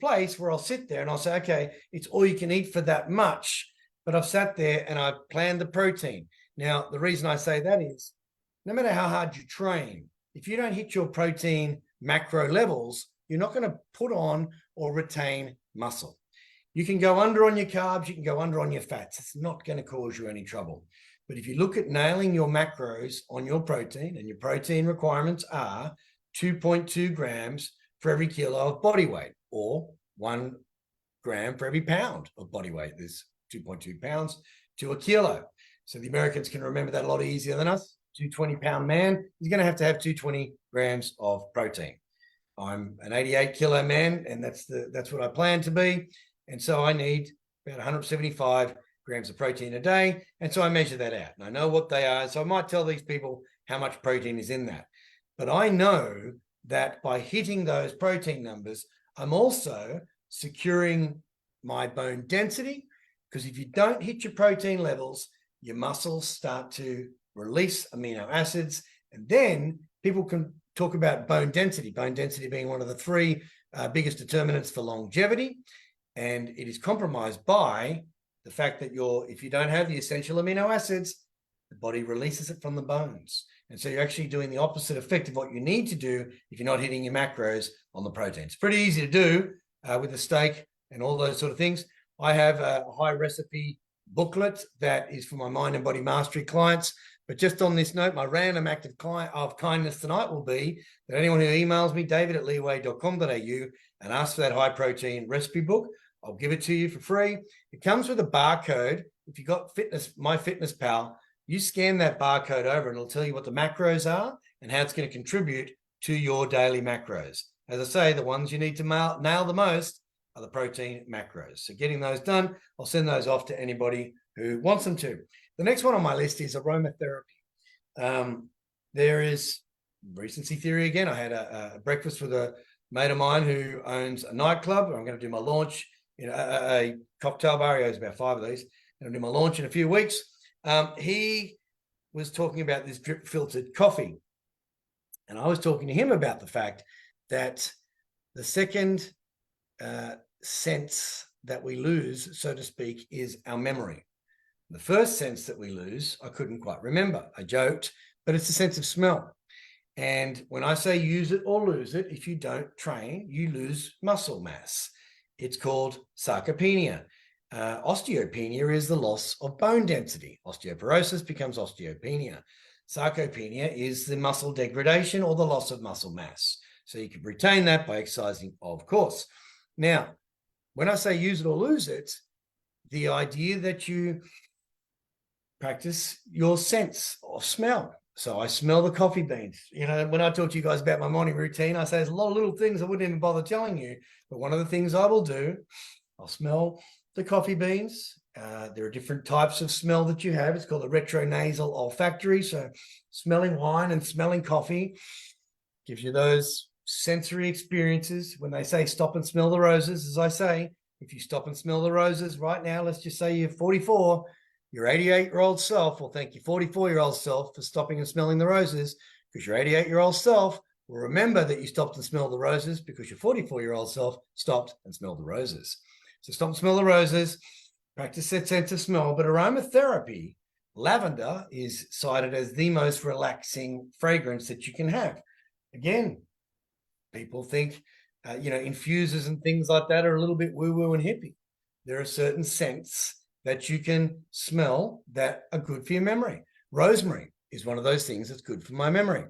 place where I'll sit there and I'll say, okay, it's all you can eat for that much, but I've sat there and I've planned the protein. Now, the reason I say that is, no matter how hard you train, if you don't hit your protein macro levels, you're not going to put on or retain muscle. You can go under on your carbs, you can go under on your fats. It's not going to cause you any trouble. But if you look at nailing your macros on your protein, and your protein requirements are 2.2 grams for every kilo of body weight, or 1 gram for every pound of body weight. There's 2.2 pounds to a kilo. So the Americans can remember that a lot easier than us. 220-pound man, he's going to have 220 grams of protein. I'm an 88-kilo man, and that's what I plan to be. And so I need about 175 grams of protein a day. And so I measure that out, and I know what they are. So I might tell these people how much protein is in that. But I know that by hitting those protein numbers, I'm also securing my bone density, because if you don't hit your protein levels, your muscles start to release amino acids. And then people can talk about bone density being one of the 3 biggest determinants for longevity. And it is compromised by the fact that if you don't have the essential amino acids, the body releases it from the bones. And so you're actually doing the opposite effect of what you need to do if you're not hitting your macros on the protein. It's pretty easy to do with a steak and all those sort of things. I have a high recipe booklet that is for my mind and body mastery clients. But just on this note, my random act of kindness tonight will be that anyone who emails me, david@leeway.com.au, and asks for that high protein recipe book, I'll give it to you for free. It comes with a barcode. If you've got MyFitnessPal, you scan that barcode over and it'll tell you what the macros are and how it's going to contribute to your daily macros. As I say, the ones you need to nail the most are the protein macros. So getting those done, I'll send those off to anybody who wants them to. The next one on my list is aromatherapy. There is recency theory again. I had a breakfast with a mate of mine who owns a nightclub. I'm going to do my launch in a cocktail bar. He owns about 5 of these. I'm going to do my launch in a few weeks. He was talking about this drip filtered coffee. And I was talking to him about the fact that the second sense that we lose, so to speak, is our memory. The first sense that we lose, I couldn't quite remember. I joked, but it's the sense of smell. And when I say use it or lose it, if you don't train, you lose muscle mass. It's called sarcopenia. Osteopenia is the loss of bone density. Osteoporosis becomes osteopenia. Sarcopenia is the muscle degradation or the loss of muscle mass. So you can retain that by exercising, of course. Now, when I say use it or lose it, the idea that you practice your sense of smell. So I smell the coffee beans. You know, when I talk to you guys about my morning routine, I say there's a lot of little things I wouldn't even bother telling you. But one of the things I will do, I'll smell the coffee beans. There are different types of smell that you have. It's called the retronasal olfactory. So smelling wine and smelling coffee gives you those sensory experiences. When they say stop and smell the roses, as I say, if you stop and smell the roses right now, let's just say you're 44, your 88-year-old self will thank your 44-year-old self for stopping and smelling the roses, because your 88-year-old self will remember that you stopped and smelled the roses because your 44-year-old self stopped and smelled the roses. So stop and smell the roses, practice that sense of smell. But aromatherapy, lavender is cited as the most relaxing fragrance that you can have. Again, people think, infusers and things like that are a little bit woo-woo and hippie. There are certain scents that you can smell that are good for your memory. Rosemary is one of those things that's good for my memory.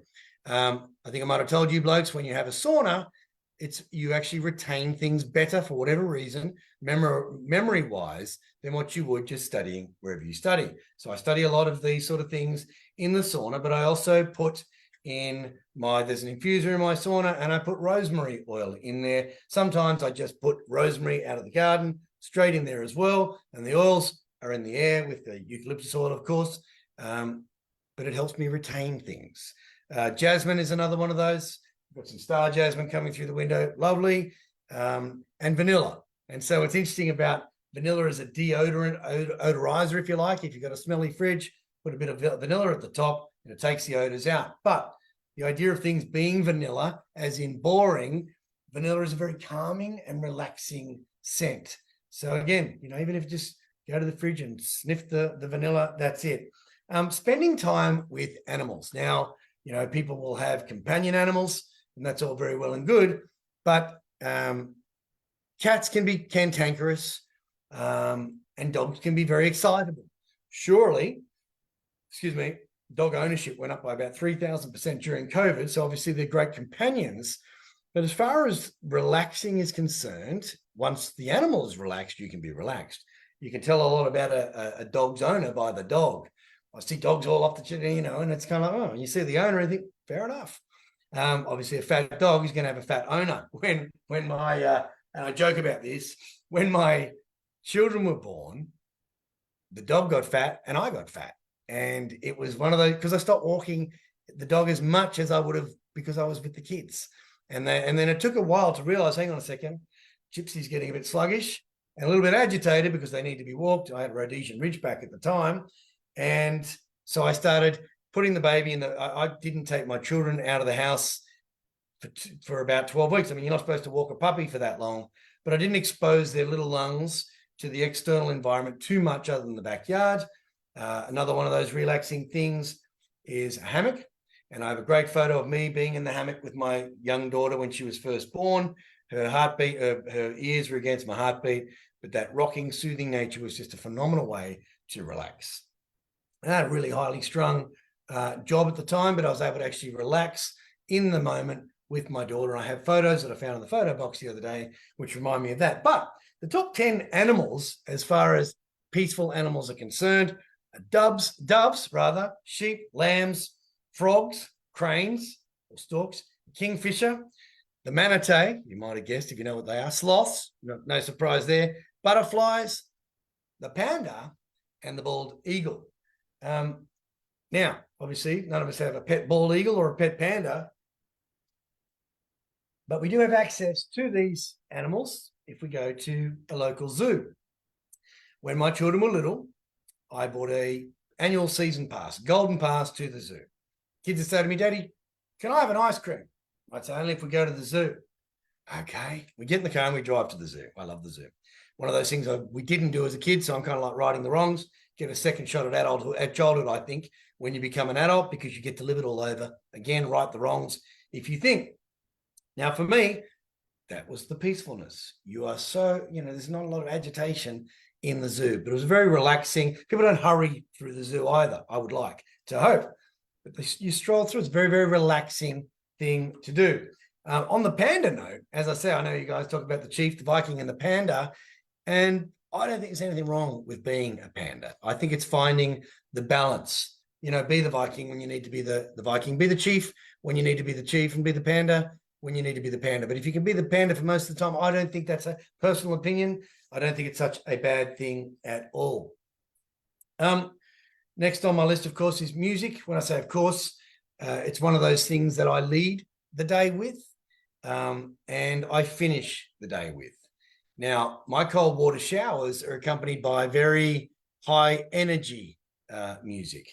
I think I might have told you blokes, when you have a sauna, you actually retain things better for whatever reason, memory-wise, than what you would just studying wherever you study. So I study a lot of these sort of things in the sauna, but I also put there's an infuser in my sauna, and I put rosemary oil in there. Sometimes I just put rosemary out of the garden straight in there as well, and the oils are in the air with the eucalyptus oil, of course, but it helps me retain things. Jasmine is another one of those. Got some star jasmine coming through the window, lovely, and vanilla. And so what's interesting about vanilla is a deodorant, odorizer, if you like. If you've got a smelly fridge, put a bit of vanilla at the top, and it takes the odors out. But the idea of things being vanilla, as in boring, vanilla is a very calming and relaxing scent. So again, even if you just go to the fridge and sniff the vanilla, that's it. Spending time with animals. Now, people will have companion animals, and that's all very well and good, but cats can be cantankerous, and dogs can be very excitable. Surely, dog ownership went up by about 3,000% during COVID, so obviously they're great companions. But as far as relaxing is concerned, once the animal is relaxed, you can be relaxed. You can tell a lot about a dog's owner by the dog. I see dogs all off the chin, and it's kind of, you see the owner and think, fair enough. Obviously, a fat dog is going to have a fat owner. When my, and I joke about this, when my children were born, the dog got fat and I got fat. And it was one of those, because I stopped walking the dog as much as I would have because I was with the kids. And then it took a while to realize, hang on a second, Gypsy's getting a bit sluggish and a little bit agitated because they need to be walked. I had Rhodesian Ridgeback at the time. And so I started putting the baby in I didn't take my children out of the house for about 12 weeks. I mean, you're not supposed to walk a puppy for that long, but I didn't expose their little lungs to the external environment too much other than the backyard. Another one of those relaxing things is a hammock. And I have a great photo of me being in the hammock with my young daughter when she was first born. Her heartbeat, her ears were against my heartbeat, but that rocking, soothing nature was just a phenomenal way to relax. And I had a really highly strung job at the time, but I was able to actually relax in the moment with my daughter. And I have photos that I found in the photo box the other day, which remind me of that. But the top 10 animals, as far as peaceful animals are concerned, doves, sheep, lambs, frogs, cranes, or storks, kingfisher, the manatee, you might have guessed if you know what they are, sloths, no surprise there, butterflies, the panda, and the bald eagle. Now, obviously, none of us have a pet bald eagle or a pet panda, but we do have access to these animals if we go to a local zoo. When my children were little, I bought an annual season pass, golden pass to the zoo. Kids would say to me, Daddy, can I have an ice cream? I'd say, only if we go to the zoo. Okay. We get in the car and we drive to the zoo. I love the zoo. One of those things we didn't do as a kid, so I'm kind of like righting the wrongs. Get a second shot at childhood, I think, when you become an adult, because you get to live it all over again, right the wrongs if you think. Now, for me, that was the peacefulness. You are so, there's not a lot of agitation in the zoo, but it was very relaxing. People don't hurry through the zoo either, I would like to hope. But you stroll through, it's a very, very relaxing thing to do. On the panda note, as I say, I know you guys talk about the chief, the Viking, and the panda, and I don't think there's anything wrong with being a panda. I think it's finding the balance. Be the Viking when you need to be the Viking, be the chief when you need to be the chief, and be the panda when you need to be the panda. But if you can be the panda for most of the time, I don't think that's a personal opinion. I don't think it's such a bad thing at all. Next on my list, of course, is music. When I say, of course, it's one of those things that I lead the day with, and I finish the day with. Now, my cold water showers are accompanied by very high energy music.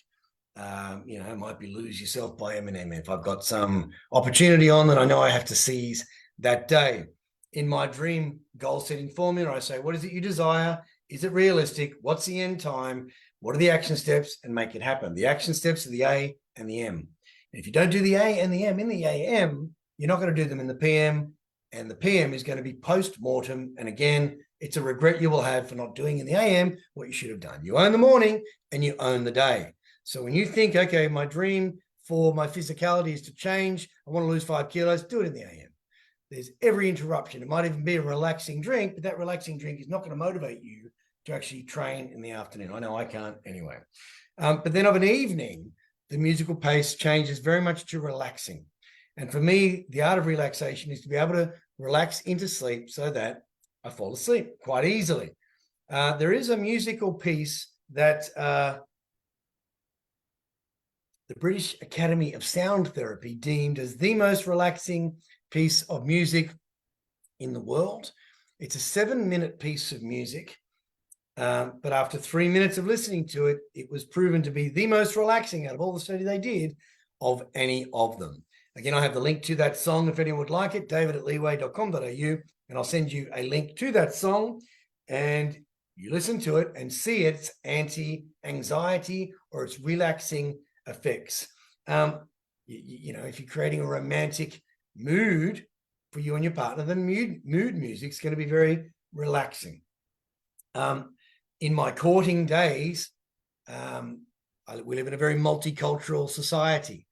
It might be Lose Yourself by Eminem if I've got some opportunity on that I know I have to seize that day. In my dream goal setting formula, I say, what is it you desire? Is it realistic? What's the end time? What are the action steps? And make it happen. The action steps are the A and the M. And if you don't do the A and the M in the AM, you're not going to do them in the PM. And the PM is going to be post-mortem. And again, it's a regret you will have for not doing in the AM what you should have done. You own the morning and you own the day. So when you think, okay, my dream for my physicality is to change, I want to lose 5 kilos, do it in the AM. There's every interruption. It might even be a relaxing drink, but that relaxing drink is not going to motivate you to actually train in the afternoon. I know I can't anyway. But then of an evening, the musical pace changes very much to relaxing. And for me, the art of relaxation is to be able to relax into sleep so that I fall asleep quite easily. There is a musical piece that the British Academy of Sound Therapy deemed as the most relaxing piece of music in the world. It's a 7-minute piece of music, but after 3 minutes of listening to it, it was proven to be the most relaxing out of all the study they did of any of them. Again, I have the link to that song if anyone would like it, david@leeway.com.au, and I'll send you a link to that song, and you listen to it and see its anti-anxiety or its relaxing effects. If you're creating a romantic mood for you and your partner, then mood music is going to be very relaxing. In my courting days, we live in a very multicultural society.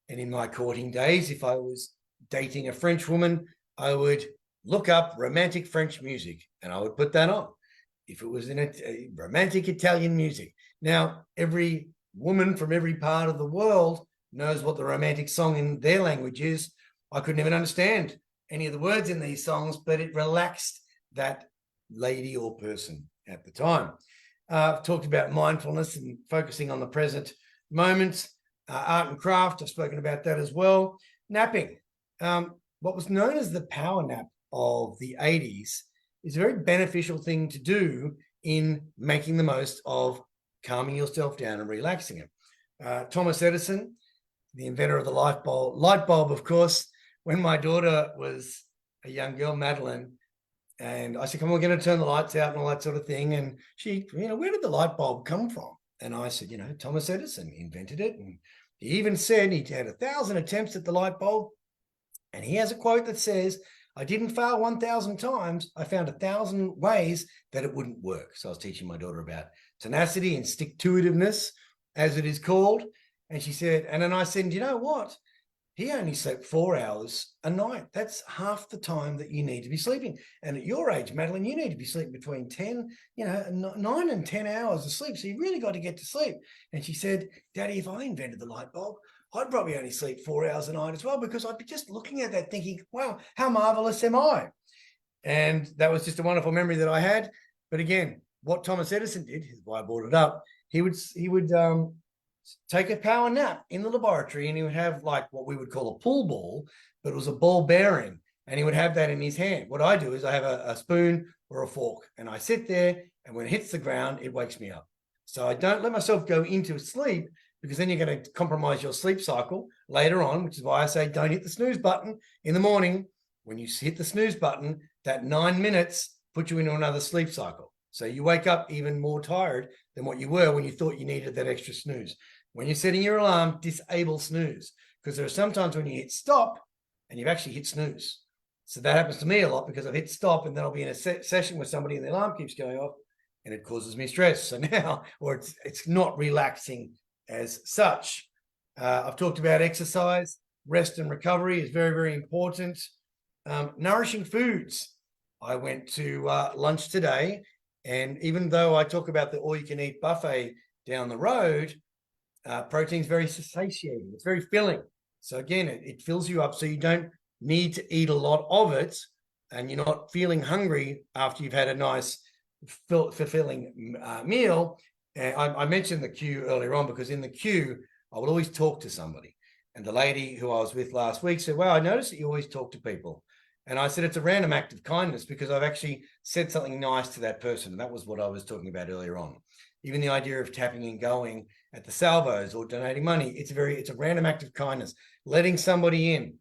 And in my courting days, if I was dating a French woman, I would look up romantic French music and I would put that on. If it was in a romantic Italian music. Now, every woman from every part of the world knows what the romantic song in their language is. I couldn't even understand any of the words in these songs, but it relaxed that lady or person at the time. I've talked about mindfulness and focusing on the present moment. Art and craft, I've spoken about that as well. Napping. What was known as the power nap of the 80s is a very beneficial thing to do in making the most of calming yourself down and relaxing it. Thomas Edison, the inventor of the light bulb, of course, when my daughter was a young girl, Madeline, and I said, come on, we're going to turn the lights out and all that sort of thing. And she, where did the light bulb come from? And I said, Thomas Edison invented it. And he even said he had 1,000 attempts at the light bulb. And he has a quote that says, I didn't fail 1,000 times. I found 1,000 ways that it wouldn't work. So I was teaching my daughter about tenacity and stick-to-itiveness, as it is called. And she said, and then I said, you know what? He only slept 4 hours a night. That's half the time that you need to be sleeping. And at your age, Madeline, you need to be sleeping between 9 and 10 hours of sleep. So you really got to get to sleep. And she said, Daddy, if I invented the light bulb, I'd probably only sleep 4 hours a night as well, because I'd be just looking at that thinking, wow, how marvelous am I? And that was just a wonderful memory that I had. But again, what Thomas Edison did, is why I brought it up, he would take a power nap in the laboratory, and he would have like what we would call a pool ball, but it was a ball bearing, and he would have that in his hand. What I do is I have a spoon or a fork, and I sit there, and when it hits the ground, it wakes me up. So I don't let myself go into sleep, because then you're going to compromise your sleep cycle later on, which is why I say don't hit the snooze button in the morning. When you hit the snooze button, that 9 minutes puts you into another sleep cycle. So you wake up even more tired than what you were when you thought you needed that extra snooze. When you're setting your alarm, disable snooze, because there are some times when you hit stop and you've actually hit snooze. So that happens to me a lot, because I've hit stop and then I'll be in a session with somebody and the alarm keeps going off and it causes me stress. So now, or it's not relaxing as such. I've talked about exercise, rest and recovery is very, very important. Nourishing foods. I went to lunch today, and even though I talk about the all-you-can-eat buffet down the road, protein is very satiating. It's very filling. So again, it fills you up, so you don't need to eat a lot of it, and you're not feeling hungry after you've had a nice, fulfilling meal. And I mentioned the queue earlier on, because in the queue, I would always talk to somebody. And the lady who I was with last week said, well, I noticed that you always talk to people. And I said, it's a random act of kindness, because I've actually said something nice to that person. And that was what I was talking about earlier on. Even the idea of tapping and going at the salvos or donating money, it's a random act of kindness, letting somebody in.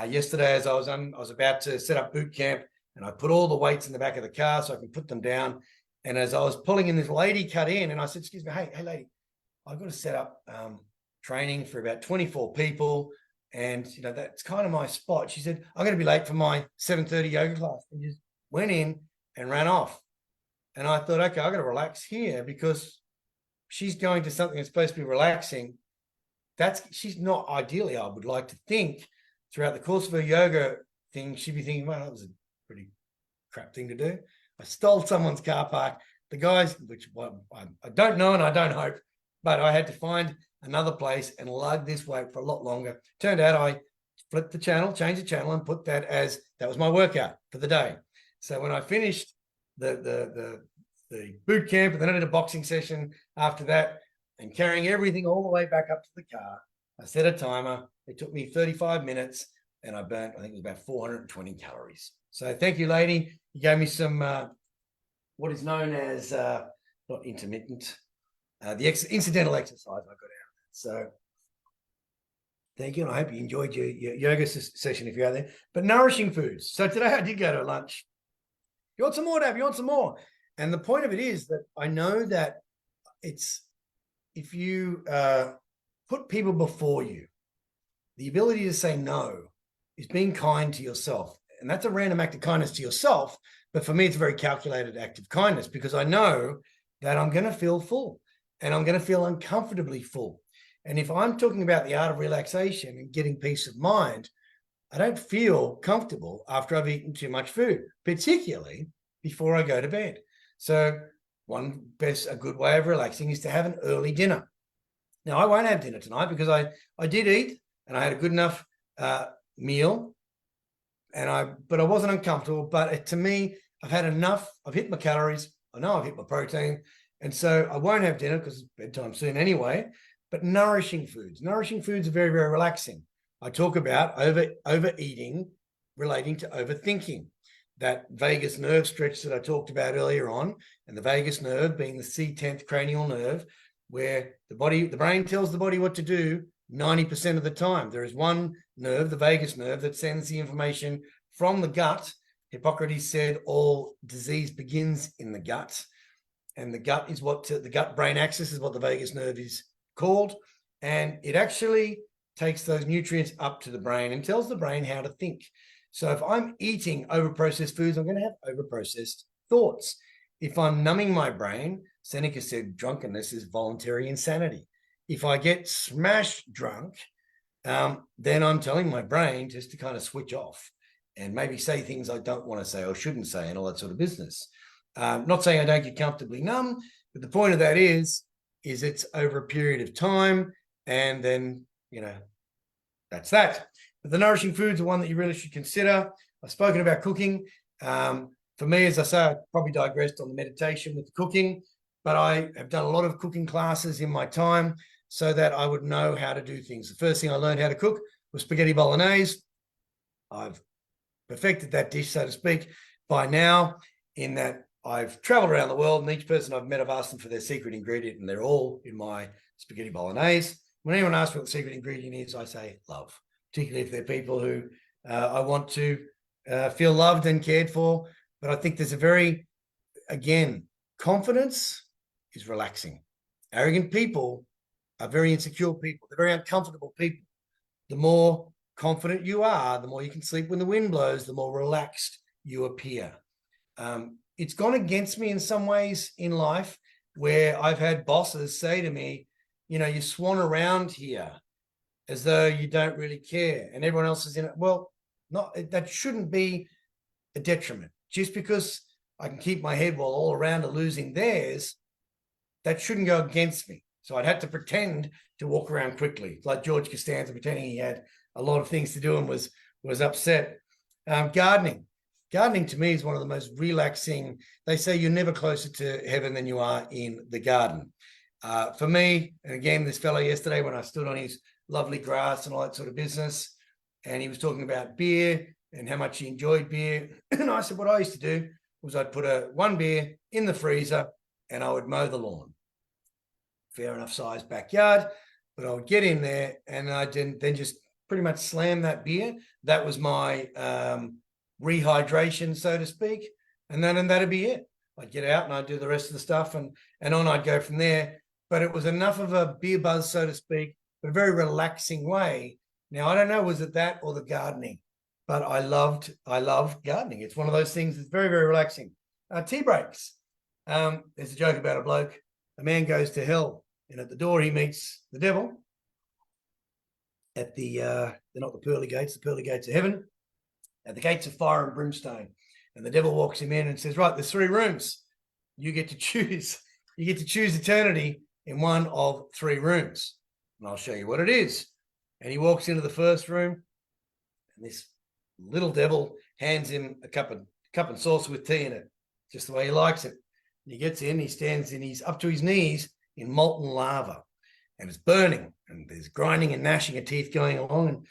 Yesterday, as I was about to set up boot camp, and I put all the weights in the back of the car so I can put them down. And as I was pulling in, this lady cut in, and I said, excuse me, hey lady, I've got to set up training for about 24 people. And, that's kind of my spot. She said, I'm going to be late for my 7:30 yoga class. And just went in and ran off. And I thought, okay, I've got to relax here, because she's going to something that's supposed to be relaxing. She's not, ideally, I would like to think, throughout the course of her yoga thing, she'd be thinking, well, that was a pretty crap thing to do. I stole someone's car park. The guys, which I don't know and I don't hope, but I had to find another place and lug this weight for a lot longer. Turned out I flipped the channel, changed the channel, and put that was my workout for the day. So when I finished the boot camp, and then I did a boxing session after that, and carrying everything all the way back up to the car, I set a timer. It took me 35 minutes, and I burnt, I think it was about 420 calories. So thank you, lady. You gave me some what is known as not intermittent, the incidental exercise I got out of it. So thank you, and I hope you enjoyed your yoga session if you're out there. But nourishing foods. So today I did go to lunch. You want some more, Dave? You want some more? And the point of it is that I know that if you put people before you, the ability to say no is being kind to yourself. And that's a random act of kindness to yourself. But for me, it's a very calculated act of kindness, because I know that I'm going to feel full, and I'm going to feel uncomfortably full. And if I'm talking about the art of relaxation and getting peace of mind, I don't feel comfortable after I've eaten too much food, particularly before I go to bed. So a good way of relaxing is to have an early dinner. Now, I won't have dinner tonight, because I did eat, and I had a good enough meal, but I wasn't uncomfortable. But to me, I've had enough. I've hit my calories. I know I've hit my protein. And so I won't have dinner, because it's bedtime soon anyway. But nourishing foods are very, very relaxing. I talk about overeating relating to overthinking. That vagus nerve stretch that I talked about earlier on, and the vagus nerve being the C10th cranial nerve, where the brain tells the body what to do, 90% of the time. There is one nerve, the vagus nerve, that sends the information from the gut. Hippocrates said all disease begins in the gut. And the gut is what the gut-brain axis is what the vagus nerve is called. And it actually takes those nutrients up to the brain and tells the brain how to think. So if I'm eating overprocessed foods, I'm going to have overprocessed thoughts. If I'm numbing my brain, Seneca said drunkenness is voluntary insanity. If I get smash drunk, then I'm telling my brain just to kind of switch off and maybe say things I don't want to say or shouldn't say and all that sort of business. Not saying I don't get comfortably numb, but the point of that is it's over a period of time, and then, that's that. But the nourishing foods are one that you really should consider. I've spoken about cooking. For me, as I say, I probably digressed on the meditation with the cooking, but I have done a lot of cooking classes in my time so that I would know how to do things. The first thing I learned how to cook was spaghetti bolognese. I've perfected that dish, so to speak, by now, in that I've traveled around the world, and each person I've met, I've asked them for their secret ingredient, and they're all in my spaghetti bolognese. When anyone asks what the secret ingredient is, I say love, particularly if they're people who I want to feel loved and cared for. But I think there's a very, again, confidence is relaxing. Arrogant people are very insecure people. They're very uncomfortable people. The more confident you are, the more you can sleep when the wind blows, the more relaxed you appear. It's gone against me in some ways in life where I've had bosses say to me, you swan around here as though you don't really care and everyone else is in it. Well, that shouldn't be a detriment. Just because I can keep my head while all around are losing theirs, that shouldn't go against me. So I'd have to pretend to walk around quickly, like George Costanza pretending he had a lot of things to do and was upset. Gardening to me is one of the most relaxing. They say you're never closer to heaven than you are in the garden. For me, and again, this fellow yesterday when I stood on his lovely grass and all that sort of business, and he was talking about beer and how much he enjoyed beer. And I said, what I used to do was I'd put one beer in the freezer and I would mow the lawn. Fair enough sized backyard, but I would get in there and I then just pretty much slam that beer. That was my rehydration, so to speak. And then that'd be it. I'd get out and I'd do the rest of the stuff and on I'd go from there. But it was enough of a beer buzz, so to speak, but a very relaxing way. Now, I don't know, was it that or the gardening? But I loved gardening. It's one of those things that's very, very relaxing. Tea breaks. There's a joke about a bloke. A man goes to hell, and at the door he meets the devil. At they're not the pearly gates of heaven, at the gates of fire and brimstone. And the devil walks him in and says, right, there's 3 rooms. You get to choose. You get to choose eternity in one of 3 rooms. And I'll show you what it is. And he walks into the first room, and this little devil hands him a cup and saucer with tea in it, just the way he likes it. And he gets in, he stands in, he's up to his knees in molten lava, and it's burning, and there's grinding and gnashing of teeth going along, and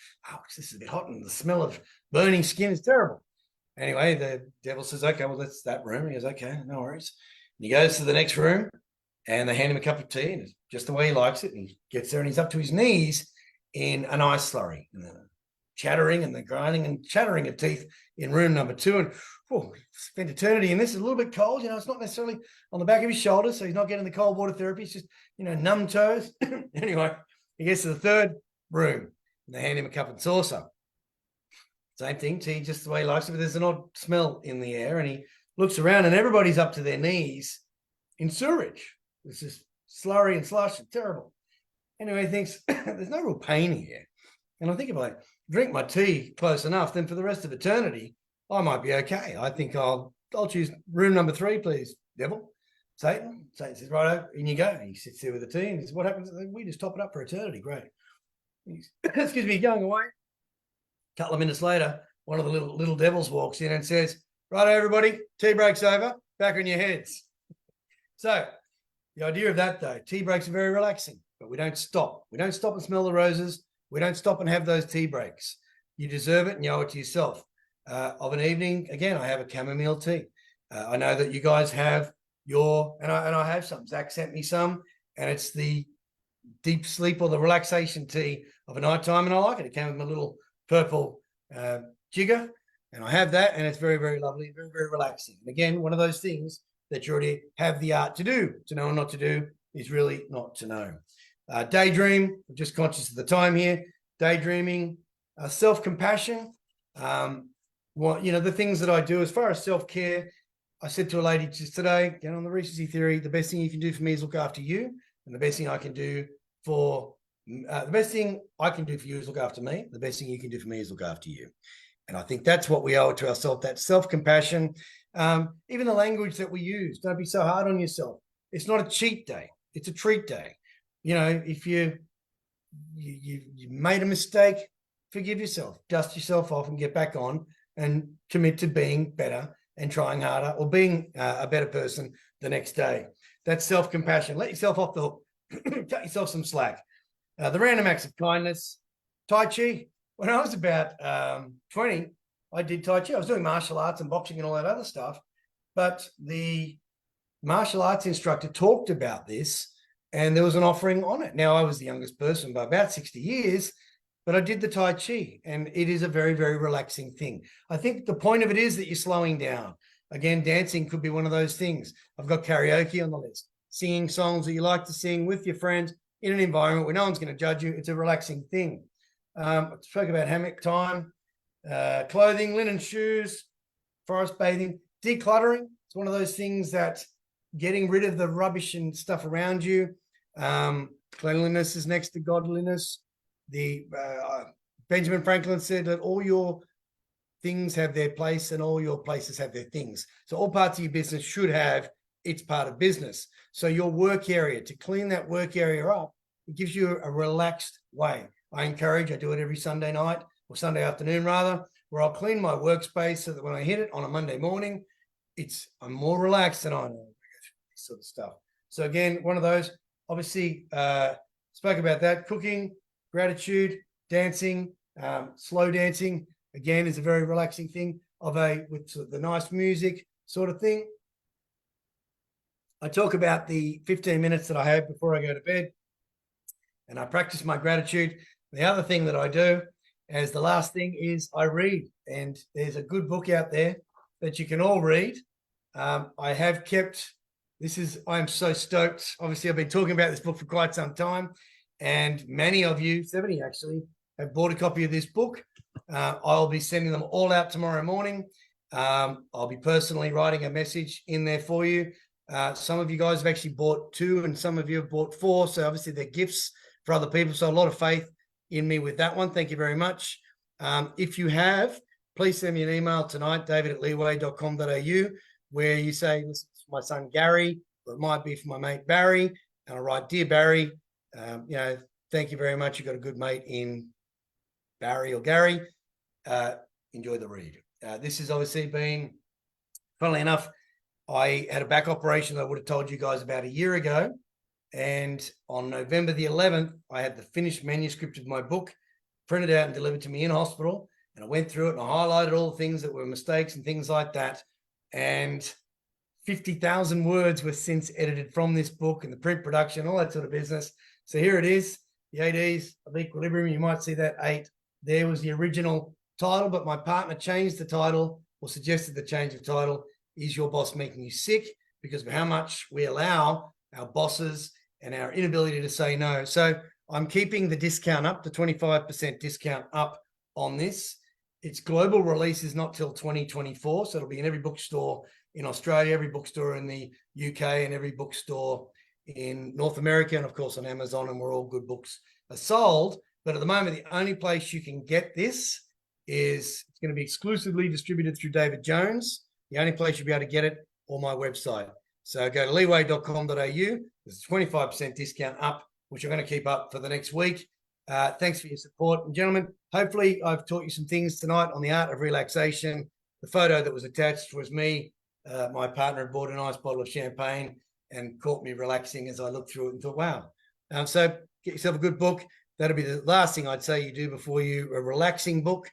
this is a bit hot, and the smell of burning skin is terrible. Anyway, the devil says, okay, well, that's that room. He goes, okay, no worries. And he goes to the next room, and they hand him a cup of tea, and it's just the way he likes it. And he gets there, and he's up to his knees in an ice slurry, and the chattering and the grinding and chattering of teeth in room number 2. And spent eternity in this. It's a little bit cold, it's not necessarily on the back of his shoulders, so he's not getting the cold water therapy. It's just, numb toes. Anyway, he gets to the 3rd room, and they hand him a cup and saucer. Same thing, tea just the way he likes it, but there's an odd smell in the air, and he looks around, and everybody's up to their knees in sewage. It's just slurry and slush, and terrible. Anyway, he thinks, there's no real pain here. And I think if I drink my tea close enough, then for the rest of eternity, I might be okay. I think I'll choose room number 3, please, devil. Satan says, right, in you go. He sits there with the tea, and he says, what happens? We just top it up for eternity. Great. Excuse me, going away. A couple of minutes later, one of the little devils walks in and says, right, everybody, tea break's over. Back on your heads. So the idea of that, though, tea breaks are very relaxing, but we don't stop. We don't stop and smell the roses. We don't stop and have those tea breaks. You deserve it, and you owe it to yourself. Of an evening, again, I have a chamomile tea. I know that you guys have and I have some. Zach sent me some, and it's the deep sleep or the relaxation tea of a night time, and I like it. It came with my little purple jigger, and I have that, and it's very, very lovely, very, very relaxing. And again, one of those things that you already have the art to do. To know and not to do is really not to know. Daydream, I'm just conscious of the time here. Daydreaming, self-compassion. The things that I do as far as self-care, I said to a lady just today, on the recency theory, the best thing you can do for me is look after you. And the best thing I can do for you is look after me. The best thing you can do for me is look after you. And I think that's what we owe to ourselves, that self-compassion. Even the language that we use, don't be so hard on yourself. It's not a cheat day. It's a treat day. If you made a mistake, forgive yourself, dust yourself off and get back on and commit to being better and trying harder or being a better person the next day. That's self-compassion. Let yourself off the hook. Cut yourself some slack. The random acts of kindness. Tai Chi. When I was about 20, I did Tai Chi. I was doing martial arts and boxing and all that other stuff. But the martial arts instructor talked about this, and there was an offering on it. Now, I was the youngest person by about 60 years, but I did the Tai Chi, and it is a very, very relaxing thing. I think the point of it is that you're slowing down. Again, dancing could be one of those things. I've got karaoke on the list. Singing songs that you like to sing with your friends in an environment where no one's going to judge you. It's a relaxing thing. I spoke about hammock time, clothing, linen shoes, forest bathing, decluttering. It's one of those things that getting rid of the rubbish and stuff around you. Cleanliness is next to godliness. Benjamin Franklin said that all your things have their place and all your places have their things. So all parts of your business should have its part of business. So your work area, to clean that work area up, it gives you a relaxed way. I do it every Sunday night or Sunday afternoon rather, where I'll clean my workspace so that when I hit it on a Monday morning, I'm more relaxed than I know this sort of stuff. So again, one of those, obviously spoke about that. Cooking, gratitude, dancing, slow dancing, again, is a very relaxing thing with the nice music sort of thing. I talk about the 15 minutes that I have before I go to bed, and I practice my gratitude. The other thing that I do as the last thing is I read, and there's a good book out there that you can all read. I am so stoked. Obviously, I've been talking about this book for quite some time, and many of you, 70 actually, have bought a copy of this book. I'll be sending them all out tomorrow morning. I'll be personally writing a message in there for you. Some of you guys have actually bought 2 and some of you have bought 4. So obviously they're gifts for other people. So a lot of faith in me with that one. Thank you very much. If you have, please send me an email tonight, david@leeway.com.au, where you say, this is for my son Gary, or it might be for my mate Barry. And I write, dear Barry, thank you very much. You've got a good mate in Barry or Gary. Enjoy the read. This has obviously been, funnily enough, I had a back operation that I would have told you guys about a year ago. And on November the 11th, I had the finished manuscript of my book printed out and delivered to me in hospital. And I went through it and I highlighted all the things that were mistakes and things like that. And 50,000 words were since edited from this book and the print production, all that sort of business. So here it is, the 8 E's of Equilibrium. You might see that 8. There was the original title, but my partner changed the title or suggested the change of title. Is Your Boss Making You Sick? Because of how much we allow our bosses and our inability to say no. So I'm keeping the discount up, the 25% discount up on this. Its global release is not till 2024. So it'll be in every bookstore in Australia, every bookstore in the UK, and every bookstore in North America, and of course on Amazon, and where all good books are sold. But at the moment, the only place you can get this is it's going to be exclusively distributed through David Jones. The only place you'll be able to get it, or my website. So go to leeway.com.au. There's a 25% discount up, which I'm going to keep up for the next week. Thanks for your support. And gentlemen, hopefully I've taught you some things tonight on the art of relaxation. The photo that was attached was me. My partner had bought a nice bottle of champagne and caught me relaxing as I looked through it and thought, wow. So get yourself a good book. That'll be the last thing I'd say you do before a relaxing book,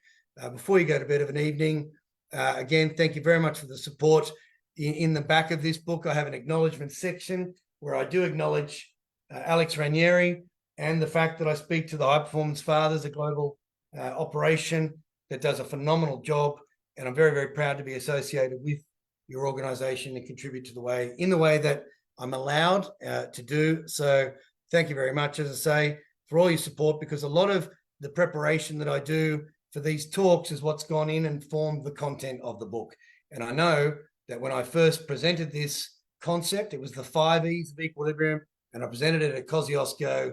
before you go to bed of an evening. Again, thank you very much for the support. In the back of this book, I have an acknowledgement section where I do acknowledge Alex Ranieri, and the fact that I speak to the High Performance Fathers, a global operation that does a phenomenal job. And I'm very, very proud to be associated with your organization and contribute to the way that I'm allowed to do. So thank you very much, as I say, for all your support, because a lot of the preparation that I do for these talks is what's gone in and formed the content of the book. And I know that when I first presented this concept, it was the 5 E's of equilibrium, and I presented it at Kosciuszko,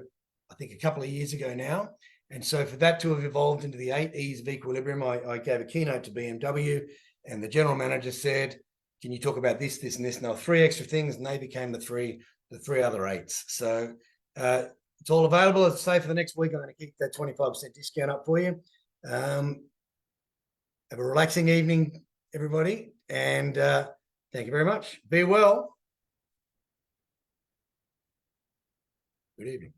I think a couple of years ago now. And so for that to have evolved into the 8 E's of equilibrium, I gave a keynote to BMW, and the general manager said, can you talk about this, this, and this? And there were 3 extra things, and they became the three other 8s. So it's all available. As I say, for the next week, I'm going to keep that 25% discount up for you. Have a relaxing evening, everybody. And thank you very much. Be well. Good evening.